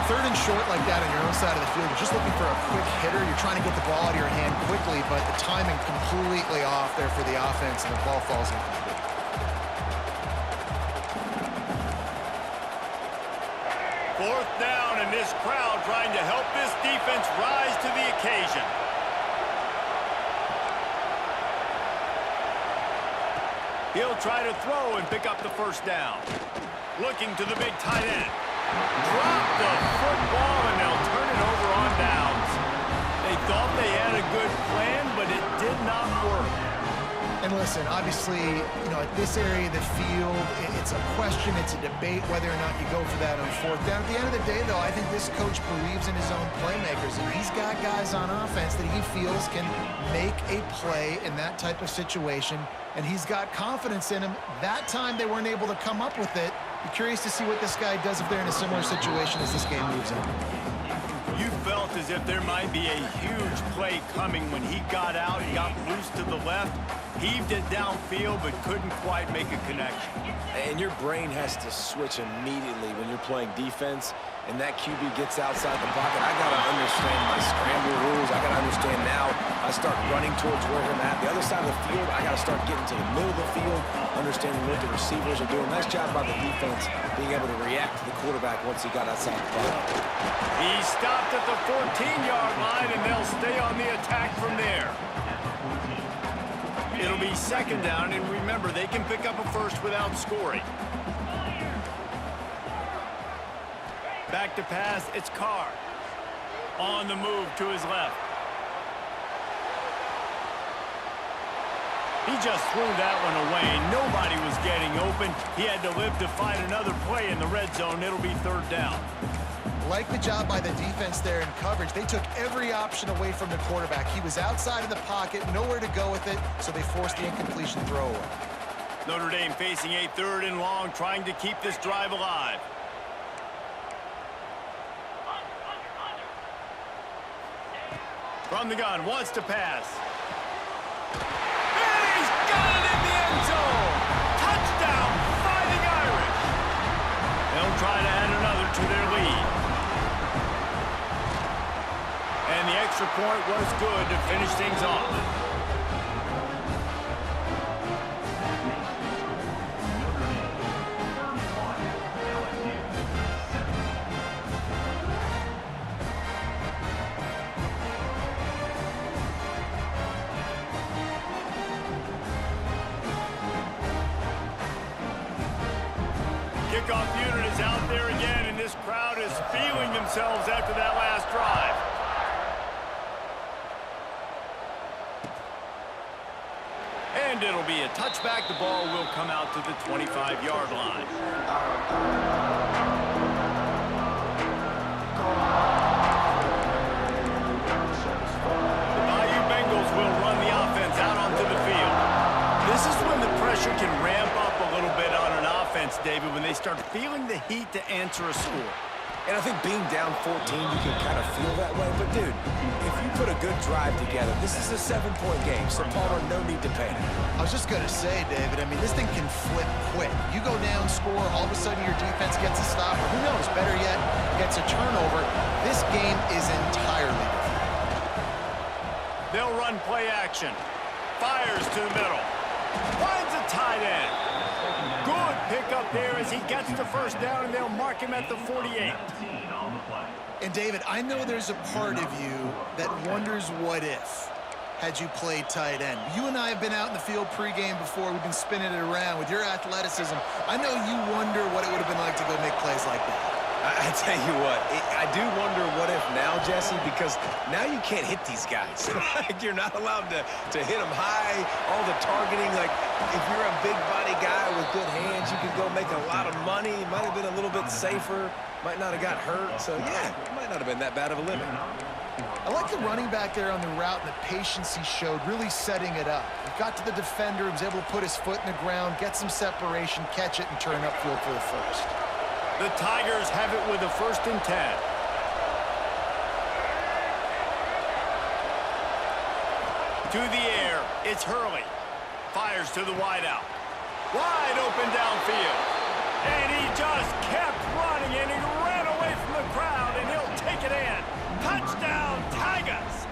3rd and short like that on your own side of the field. You're just looking for a quick hitter. You're trying to get the ball out of your hand quickly, but the timing completely off there for the offense, and the ball falls incomplete. Fourth down, and this crowd trying to help this defense rise to the occasion. He'll try to throw and pick up the 1st down. Looking to the big tight end. Drop the football, and they'll turn it over on downs. They thought they had a good plan, but it did not work. And listen, obviously, you know, at this area of the field, it's a question, it's a debate whether or not you go for that on 4th down. At the end of the day, though, I think this coach believes in his own playmakers, and he's got guys on offense that he feels can make a play in that type of situation, and he's got confidence in him. That time they weren't able to come up with it. Be curious to see what this guy does if they're in a similar situation as this game moves on. You felt as if there might be a huge play coming when he got out and got loose to the left. Heaved it downfield, but couldn't quite make a connection. And your brain has to switch immediately when you're playing defense, and that QB gets outside the pocket. I got to understand my scramble rules. I got to understand now. I start running towards where I'm at. The other side of the field, I got to start getting to the middle of the field, understanding what the receivers are doing. Nice job by the defense being able to react to the quarterback once he got outside the pocket. He stopped at the 14-yard line, and they'll stay on the attack from there. It'll be 2nd down, and remember, they can pick up a 1st without scoring. Back to pass, it's Carr. On the move to his left. He just threw that one away. Nobody was getting open. He had to live to find another play in the red zone. It'll be 3rd down. Like the job by the defense there in coverage. They took every option away from the quarterback. He was outside of the pocket, nowhere to go with it, so they forced the incompletion throwaway. Notre Dame facing a 3rd and long, trying to keep this drive alive. From the gun, wants to pass. And he's got it in the end zone! Touchdown, Fighting Irish! They'll try to add another to their lead. And the extra point was good to finish things off. Kickoff unit is out there again, and this crowd is feeling themselves after that last drive. And it'll be a touchback. The ball will come out to the 25-yard line. The Bayou Bengals will run the offense out onto the field. This is when the pressure can ramp up a little bit on an offense, David, when they start feeling the heat to answer a score. And I think being down 14, you can kind of feel that way. But, dude, if you put a good drive together, this is a 7-point game, so Palmer, no need to panic. I was just going to say, David, I mean, this thing can flip quick. You go down, score, all of a sudden your defense gets a stop, or who knows, better yet, gets a turnover. This game is entirely different. They'll run play action. Fires to the middle. Finds a tight end. Good pickup there as he gets the 1st down, and they'll mark him at the 48. And, David, I know there's a part of you that wonders what if. had you played tight end. You and I have been out in the field pregame before. We've been spinning it around. With your athleticism, I know you wonder what it would have been like to go make plays like that. I tell you what, I do wonder what if now, Jesse, because now you can't hit these guys. You're not allowed to hit them high, all the targeting. Like, if you're a big body guy with good hands, you could go make a lot of money. Might have been a little bit safer. Might not have got hurt. So, yeah, it might not have been that bad of a living. I like the running back there on the route and the patience he showed, really setting it up. He got to the defender, he was able to put his foot in the ground, get some separation, catch it, and turn upfield for the first. The Tigers have it with a 1st and 10. To the air, it's Hurley. Fires to the wideout. Wide open downfield. And he just kept running, and he ran away from the crowd, and he'll take it in. Touchdown, Tigers!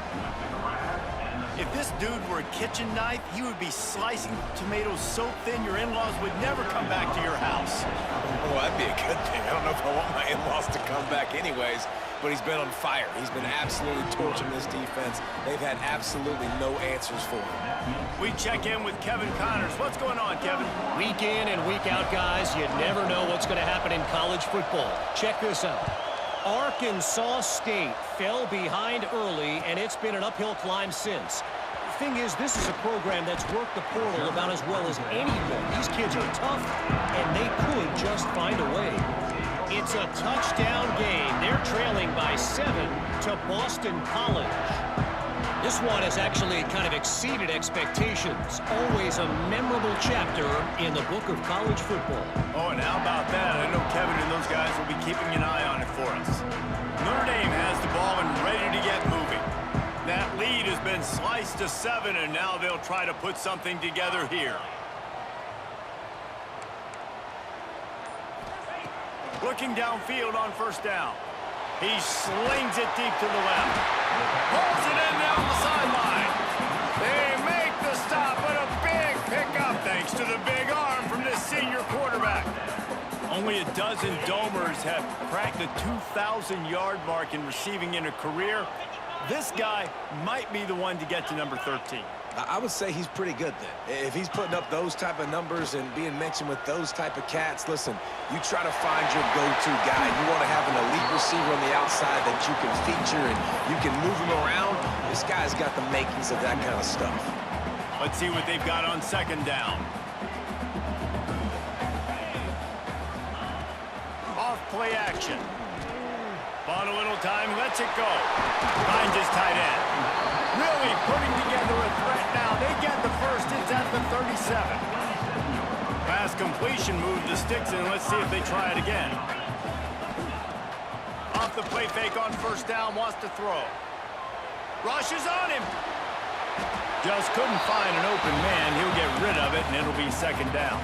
If this dude were a kitchen knife, he would be slicing tomatoes so thin your in-laws would never come back to your house. Well, that'd be a good thing. I don't know if I want my in-laws to come back anyways, but he's been on fire. He's been absolutely torching this defense. They've had absolutely no answers for him. We check in with Kevin Connors. What's going on, Kevin? Week in and week out, guys, you never know what's going to happen in college football. Check this out. Arkansas State fell behind early, and it's been an uphill climb since. The thing is, this is a program that's worked the portal about as well as anyone. These kids are tough, and they could just find a way. It's a touchdown game. They're trailing by 7 to Boston College. This one has actually kind of exceeded expectations. Always a memorable chapter in the book of college football. Oh, and how about that? I know Kevin and those guys will be keeping an eye on it for us. Notre Dame has the ball and ready to get moving. That lead has been sliced to 7, and now they'll try to put something together here. Looking downfield on 1st down. He slings it deep to the left. Pulls it in down the sideline. They make the stop, but a big pickup thanks to the big arm from this senior quarterback. Only a dozen Domers have cracked the 2,000-yard mark in receiving in a career. This guy might be the one to get to number 13. I would say he's pretty good then. If he's putting up those type of numbers and being mentioned with those type of cats, listen, you try to find your go-to guy. You want to have an elite receiver on the outside that you can feature and you can move him around. This guy's got the makings of that kind of stuff. Let's see what they've got on 2nd down. Off play action. Bought a little time, lets it go. Finds his tight end. Really putting together a threat now. They get the first. It's at the 37. Pass completion, move the sticks in. Let's see if they try it again. Off the play fake on 1st down, wants to throw. Rushes on him. Just couldn't find an open man. He'll get rid of it, and it'll be 2nd down.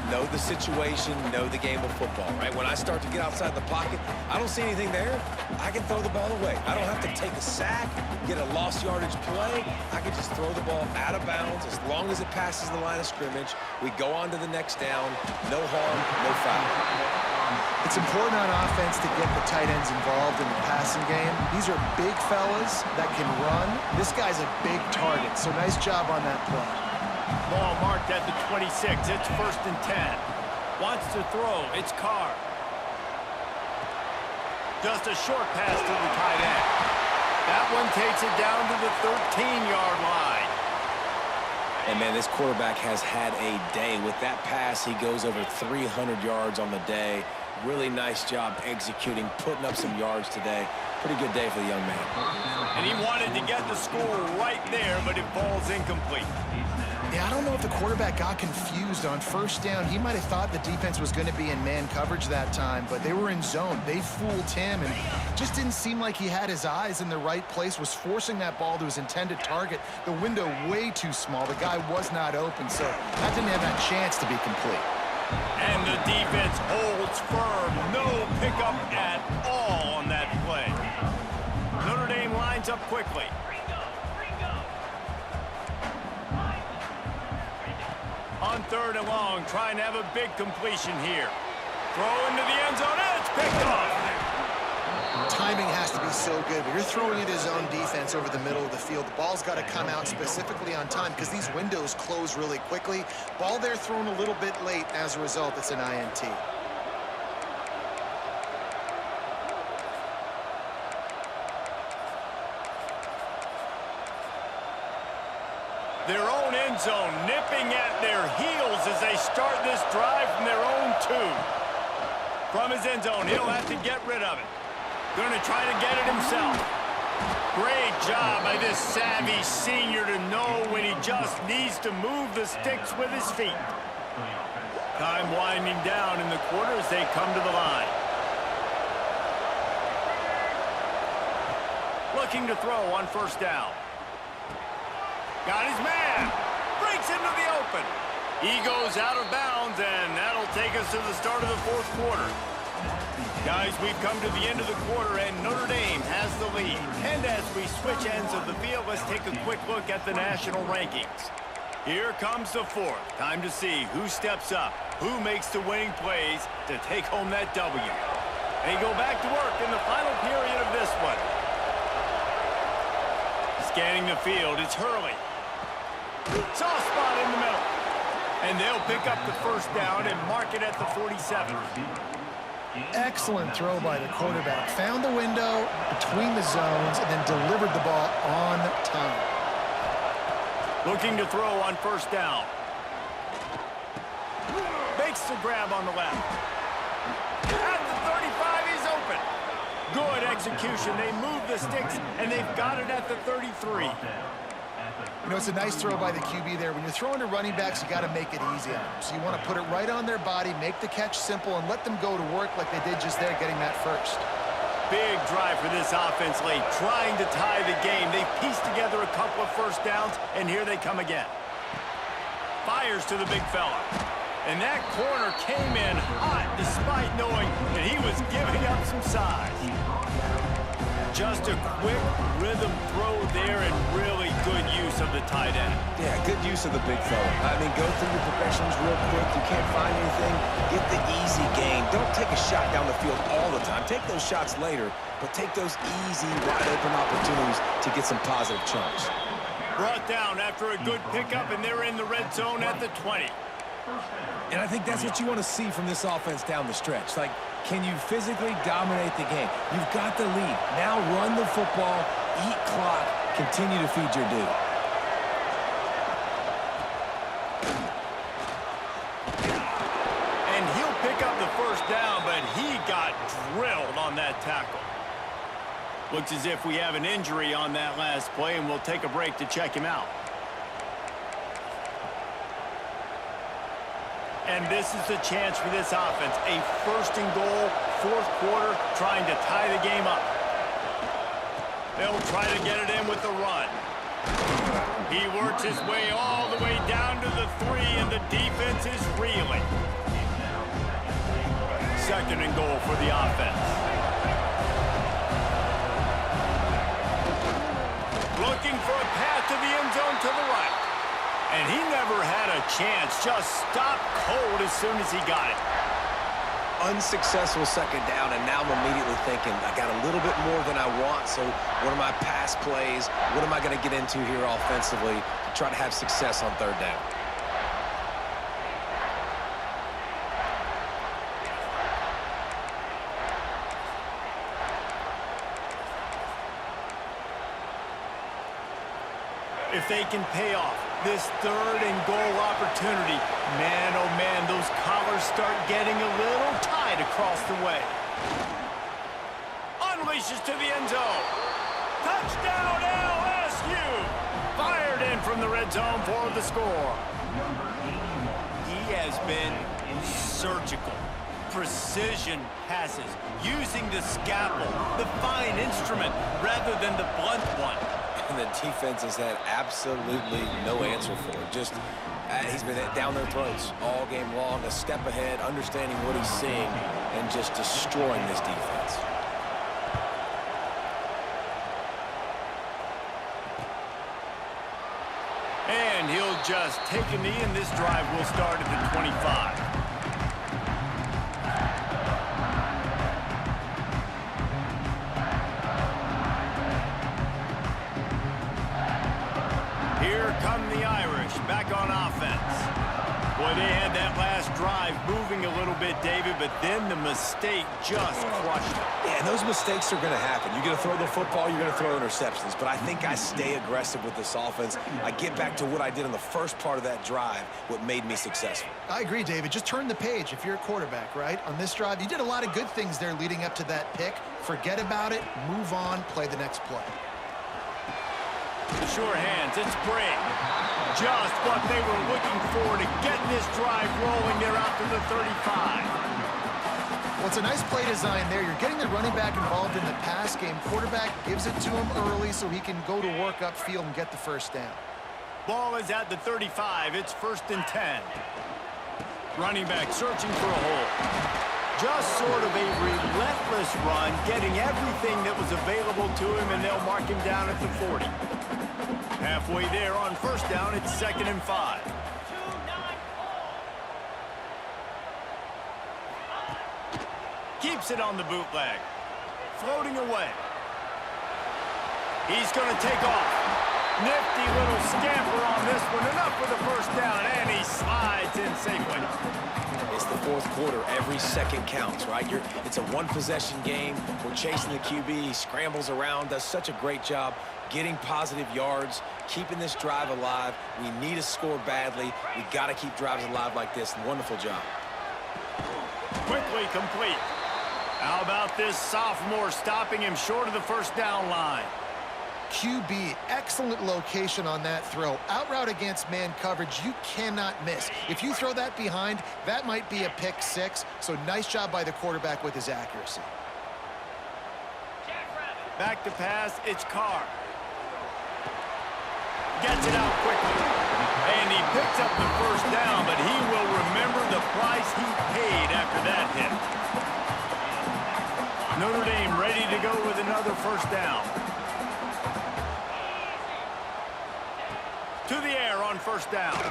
Know the situation, know the game of football, right? When I start to get outside the pocket, I don't see anything there. I can throw the ball away. I don't have to take a sack, get a lost yardage play. I can just throw the ball out of bounds as long as it passes the line of scrimmage. We go on to the next down. No harm, no foul. It's important on offense to get the tight ends involved in the passing game. These are big fellas that can run. This guy's a big target, so nice job on that play. Ball marked at the 26. It's 1st and 10. Wants to throw. It's Carr. Just a short pass to the tight end. That one takes it down to the 13-yard line. And, man, this quarterback has had a day. With that pass, he goes over 300 yards on the day. Really nice job executing, putting up some yards today. Pretty good day for the young man. And he wanted to get the score right there, but it falls incomplete. Yeah, I don't know if the quarterback got confused on 1st down. He might have thought the defense was going to be in man coverage that time, but they were in zone. They fooled him, and just didn't seem like he had his eyes in the right place, was forcing that ball to his intended target. The window way too small. The guy was not open, so that didn't have that chance to be complete. And the defense holds firm. No pickup at all on that play. Notre Dame lines up quickly. On 3rd and long, trying to have a big completion here. Throw into the end zone, and it's picked off. Timing has to be be so good, but you're throwing it his own defense over the middle of the field. The ball's got to come out specifically on time because these windows close really quickly. Ball there thrown a little bit late. As a result, it's an INT. Their own end zone nipping at their heels as they start this drive from their own 2. From his end zone, he'll have to get rid of it. Going to try to get it himself. Great job by this savvy senior to know when he just needs to move the sticks with his feet. Time winding down in the quarter as they come to the line. Looking to throw on first down. Got his man. Breaks into the open. He goes out of bounds, and that'll take us to the start of the 4th quarter. Guys, we've come to the end of the quarter, and Notre Dame has the lead. And as we switch ends of the field, let's take a quick look at the national rankings. Here comes the 4th. Time to see who steps up, who makes the winning plays to take home that W. They go back to work in the final period of this one. Scanning the field, it's Hurley. Soft spot in the middle. And they'll pick up the first down and mark it at the 47. Excellent throw by the quarterback. Found the window between the zones and then delivered the ball on time. Looking to throw on first down. Makes the grab on the left. At the 35, he's open. Good execution. They move the sticks, and they've got it at the 33. You know, it's a nice throw by the QB there. When you're throwing to running backs, you got to make it easy on them. So you want to put it right on their body, make the catch simple, and let them go to work like they did just there, getting that first. Big drive for this offense late, trying to tie the game. They pieced together a couple of first downs, and here they come again. Fires to the big fella. And that corner came in hot despite knowing that he was giving up some size. Just a quick rhythm throw there and really good use of the tight end. Yeah, good use of the big fella. I mean, go through your progressions real quick. You can't find anything, get the easy gain. Don't take a shot down the field all the time. Take those shots later, but take those easy, wide-open opportunities to get some positive chunks. Brought down after a good pickup, and they're in the red zone at the 20. And I think that's what you want to see from this offense down the stretch. Like, can you physically dominate the game? You've got the lead. Now run the football, eat clock, continue to feed your dude. And he'll pick up the first down, but he got drilled on that tackle. Looks as if we have an injury on that last play, and we'll take a break to check him out. And this is the chance for this offense. A first and goal, 4th quarter, trying to tie the game up. They'll try to get it in with the run. He works his way all the way down to the 3, and the defense is reeling. 2nd and goal for the offense. Looking for a path to the end zone to the right. And he never had a chance, just stopped cold as soon as he got it. Unsuccessful 2nd down, and now I'm immediately thinking, I got a little bit more than I want, so what are my pass plays? What am I going to get into here offensively to try to have success on 3rd down? If they can pay off this 3rd and goal opportunity, man, oh man, those collars start getting a little tight across the way. Unleashes to the end zone. Touchdown, LSU! Fired in from the red zone for the score. He has been surgical. Precision passes, using the scalpel, the fine instrument, rather than the blunt one. And the defense has had absolutely no answer for it. Just, he's been down their throats all game long, a step ahead, understanding what he's seeing, and just destroying this defense. And he'll just take a knee, and this drive will start at the 25. come the Irish, back on offense. Boy, they had that last drive moving a little bit, David, but then the mistake just crushed them. Yeah, and those mistakes are going to happen. You're going to throw the football, you're going to throw interceptions. But I think I stay aggressive with this offense. I get back to what I did in the first part of that drive, what made me successful. I agree, David. Just turn the page if you're a quarterback, right? On this drive, you did a lot of good things there leading up to that pick. Forget about it, move on, play the next play. Sure hands, it's Briggs. Just what they were looking for to get this drive rolling. They're out to the 35. Well, it's a nice play design there. You're getting the running back involved in the pass game. Quarterback gives it to him early so he can go to work upfield and get the first down. Ball is at the 35. It's 1st and 10. Running back searching for a hole. Just sort of a relentless run, getting everything that was available to him, and they'll mark him down at the 40. Halfway there on 1st down, it's 2nd and 5. Keeps it on the bootleg. Floating away. He's going to take off. Nifty little scamper on this one. Enough for the 1st down, and he slides in safely. It's the 4th quarter. Every second counts, right? It's a one-possession game. We're chasing the QB. He scrambles around, does such a great job getting positive yards, keeping this drive alive. We need to score badly. We got to keep drives alive like this. Wonderful job. Quickly complete. How about this sophomore stopping him short of the 1st down line? QB, excellent location on that throw. Out route against man coverage, you cannot miss. If you throw that behind, that might be a pick 6. So nice job by the quarterback with his accuracy. Back to pass, it's Carr. Gets it out quickly. And he picks up the 1st down, but he will remember the price he paid after that hit. Notre Dame ready to go with another 1st down. To the air on 1st down.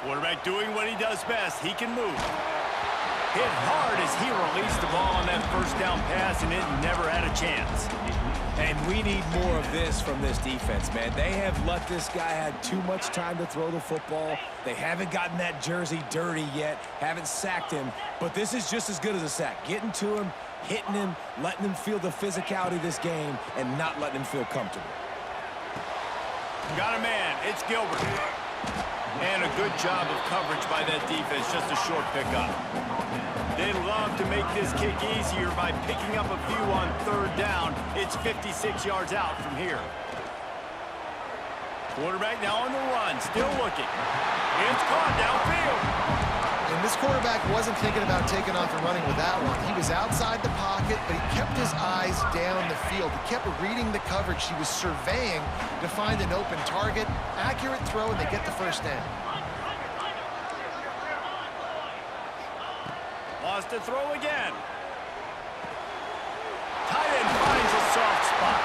Quarterback doing what he does best. He can move. Hit hard as he released the ball on that 1st down pass, and it never had a chance. And we need more of this from this defense, man. They have let this guy have too much time to throw the football. They haven't gotten that jersey dirty yet, haven't sacked him. But this is just as good as a sack. Getting to him, hitting him, letting him feel the physicality of this game, and not letting him feel comfortable. Got a man. It's Gilbert. And a good job of coverage by that defense. Just a short pickup. They'd love to make this kick easier by picking up a few on 3rd down. It's 56 yards out from here. Quarterback now on the run. Still looking. It's caught downfield. And this quarterback wasn't thinking about taking off and running with that one. He was outside the pocket, but he kept his eyes down the field. He kept reading the coverage. He was surveying to find an open target. Accurate throw, and they get the 1st down. Lost to throw again. Tight end finds a soft spot.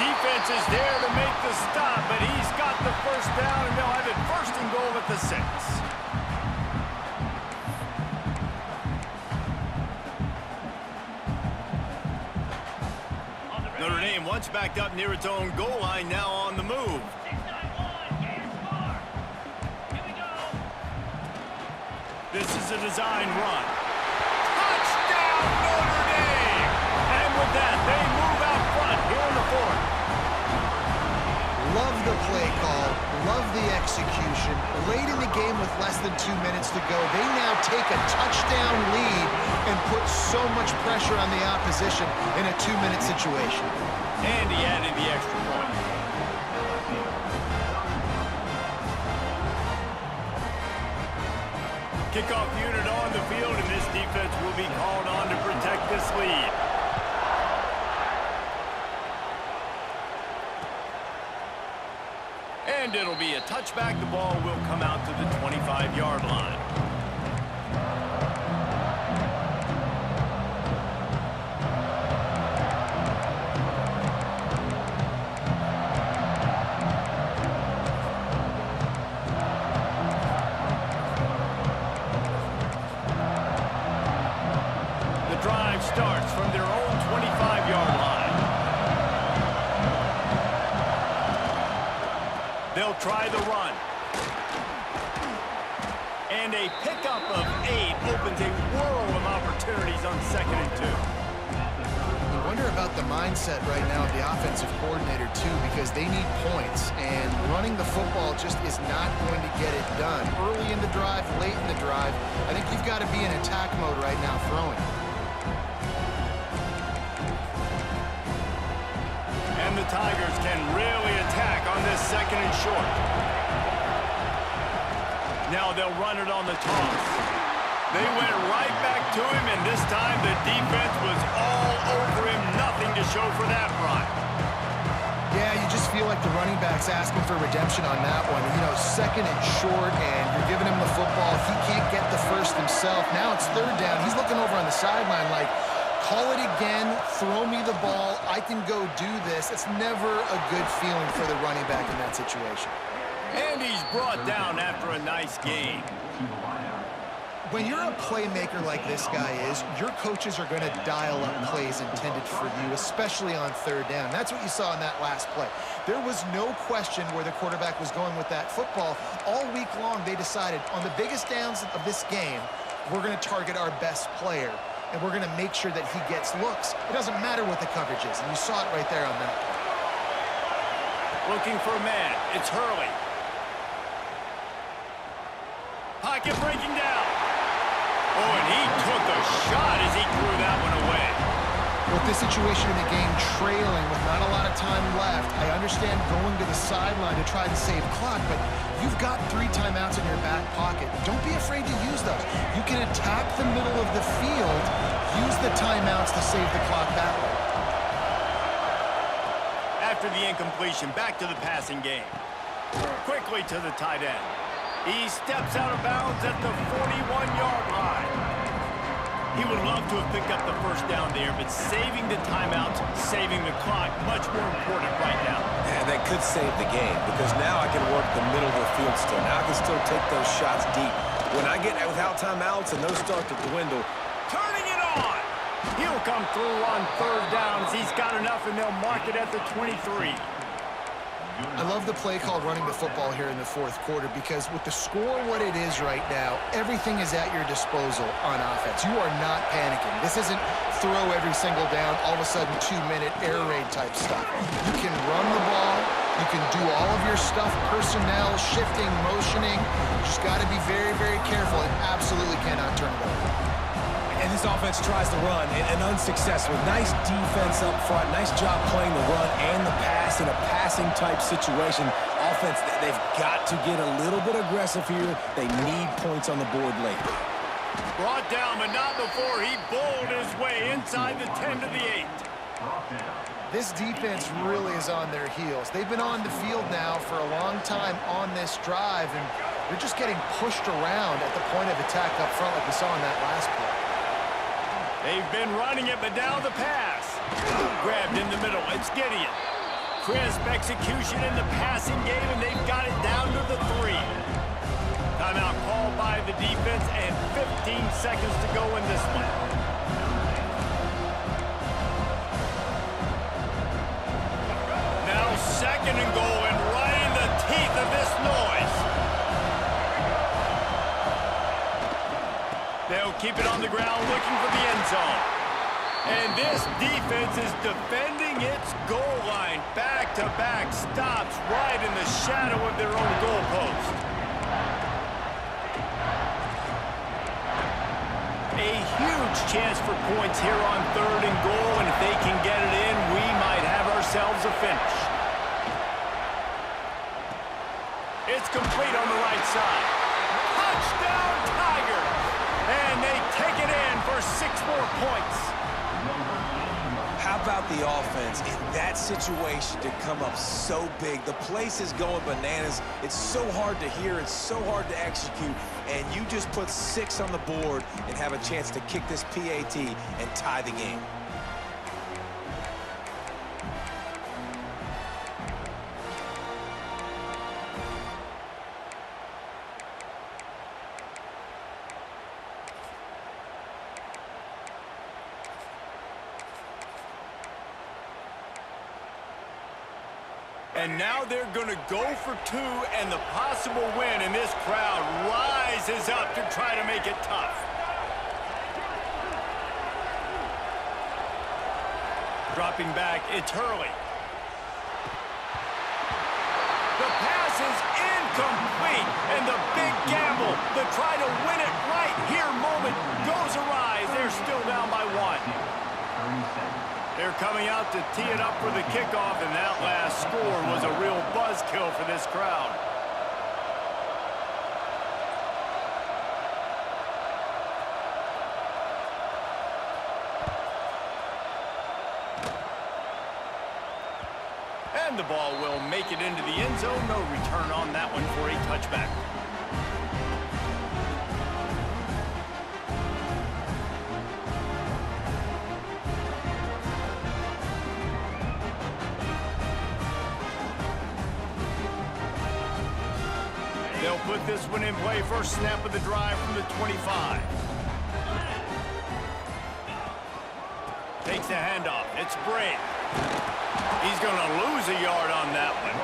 Defense is there to make the stop, but he's got the 1st down, and they'll have it 1st and goal at the 6. Notre Dame once backed up near its own goal line, now on the move. This is a design run. Touchdown, Notre Dame! And with that, they move out front here in the 4th. Love the play call, love the execution. Late in the game with less than 2 minutes to go, they now take a touchdown lead and put so much pressure on the opposition in a 2-minute situation. And he added the extra point. Kickoff unit on the field, and this defense will be called on to protect this lead. And it'll be a touchback. The ball will come out to the 25-yard line. The drive starts from their own 25-yard line. They'll try the run. And a pickup of 8 opens a world of opportunities on 2nd and 2. I wonder about the mindset right now of the offensive coordinator, too, because they need points, and running the football just is not going to get it done. Early in the drive, late in the drive, I think you've got to be in attack mode right now throwing. And the Tigers can really attack on this 2nd and short. Now they'll run it on the toss. They went right back to him, and this time the defense was all over him. Nothing to show for that run. Yeah, you just feel like the running back's asking for redemption on that one. You know, 2nd and short, and you're giving him the football. He can't get the first himself. Now it's 3rd down. He's looking over on the sideline like, call it again, throw me the ball, I can go do this. It's never a good feeling for the running back in that situation. And he's brought down after a nice gain. When you're a playmaker like this guy is, your coaches are going to dial up plays intended for you, especially on 3rd down. That's what you saw in that last play. There was no question where the quarterback was going with that football. All week long, they decided on the biggest downs of this game, we're going to target our best player, and we're going to make sure that he gets looks. It doesn't matter what the coverage is, and you saw it right there on that. Looking for a man. It's Hurley. Pocket breaking down. Oh, and he took a shot as he threw that one away. With this situation in the game trailing with not a lot of time left, I understand going to the sideline to try and save clock, but you've got 3 timeouts in your back pocket. Don't be afraid to use those. You can attack the middle of the field, use the timeouts to save the clock that way. After the incompletion, back to the passing game. Quickly to the tight end. He steps out of bounds at the 41-yard line. He would love to have picked up the first down there, but saving the timeouts, saving the clock, much more important right now. And that could save the game, because now I can work the middle of the field still. Now I can still take those shots deep. When I get without timeouts and those start to dwindle, Turning it on! He'll come through on 3rd downs. He's got enough, and they'll mark it at the 23. I love the play call running the football here in the 4th quarter, because with the score what it is right now, everything is at your disposal on offense. You are not panicking. This isn't throw every single down, all of a sudden 2-minute air raid type stuff. You can run the ball. You can do all of your stuff, personnel, shifting, motioning. You just got to be very, very careful and absolutely cannot turn it over. and this offense tries to run and unsuccessful. Nice defense up front. Nice job playing the run and the pass in a passing-type situation. Offense, they've got to get a little bit aggressive here. They need points on the board late. Brought down, but not before he bowled his way inside the 10 to the 8. This defense really is on their heels. They've been on the field now for a long time on this drive, and they're just getting pushed around at the point of attack up front like we saw in that last play. They've been running it, but now the pass. Grabbed in the middle. It's Gideon. Crisp execution in the passing game, and they've got it down to the 3. Timeout called by the defense, and 15 seconds to go in this one. Now 2nd and goal, and right in the teeth of this noise. They'll keep it on the ground looking for the end zone. And this defense is defending its goal line. Back-to-back stops right in the shadow of their own goalpost. A huge chance for points here on 3rd and goal, and if they can get it in, we might have ourselves a finish. It's complete on the right side. Touchdown, Tigers! And they take it in for 6 more points. How about the offense in that situation to come up so big? The place is going bananas. It's so hard to hear. It's so hard to execute. And you just put 6 on the board and have a chance to kick this PAT and tie the game. And now they're going to go for two, and the possible win, and this crowd rises up to try to make it tough. Dropping back, it's Hurley. The pass is incomplete, and the big gamble, the try to win it right here moment goes awry. They're still down by 1. They're coming out to tee it up for the kickoff, and that last score was a real buzzkill for this crowd. And the ball will make it into the end zone. No return on that one for a touchback. They'll put this one in play. First snap of the drive from the 25. Takes the handoff. It's Bray. He's going to lose a yard on that one.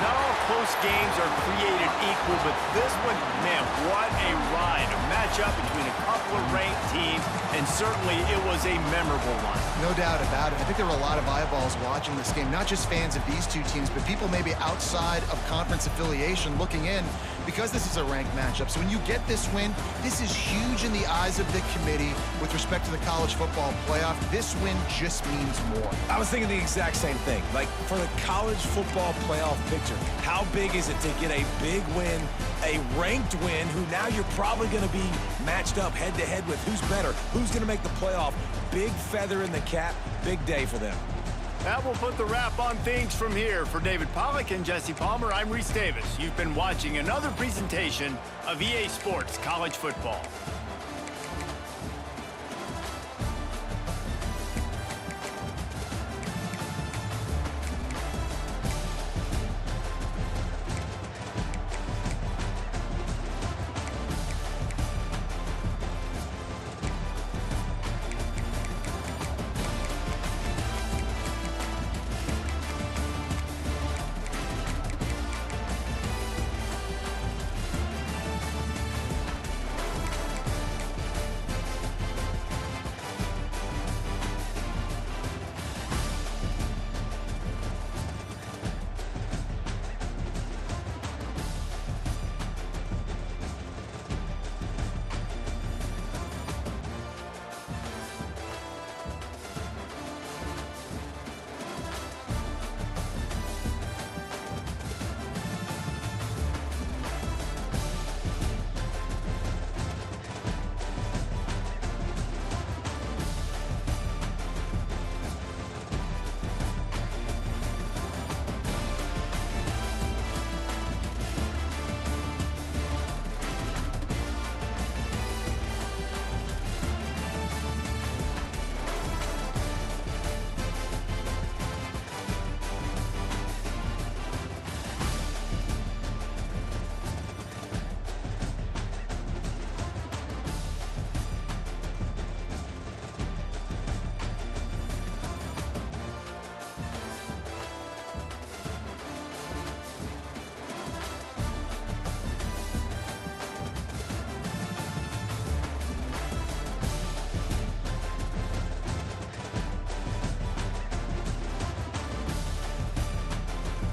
Not all close games are created equal, but this one, man, what a ride. A matchup between a couple of ranked teams, and certainly it was a memorable one. No doubt about it. I think there were a lot of eyeballs watching this game, not just fans of these two teams, but people maybe outside of conference affiliation looking in, because this is a ranked matchup. So when you get this win, this is huge in the eyes of the committee with respect to the college football playoff. This win just means more. I was thinking the exact same thing. Like, for the college football playoff picture, how big is it to get a big win, a ranked win, who now you're probably going to be matched up head-to-head with who's better, who's going to make the playoff. Big feather in the cap, big day for them. That will put the wrap on things from here. For David Pollack and Jesse Palmer, I'm Reese Davis. You've been watching another presentation of EA Sports College Football.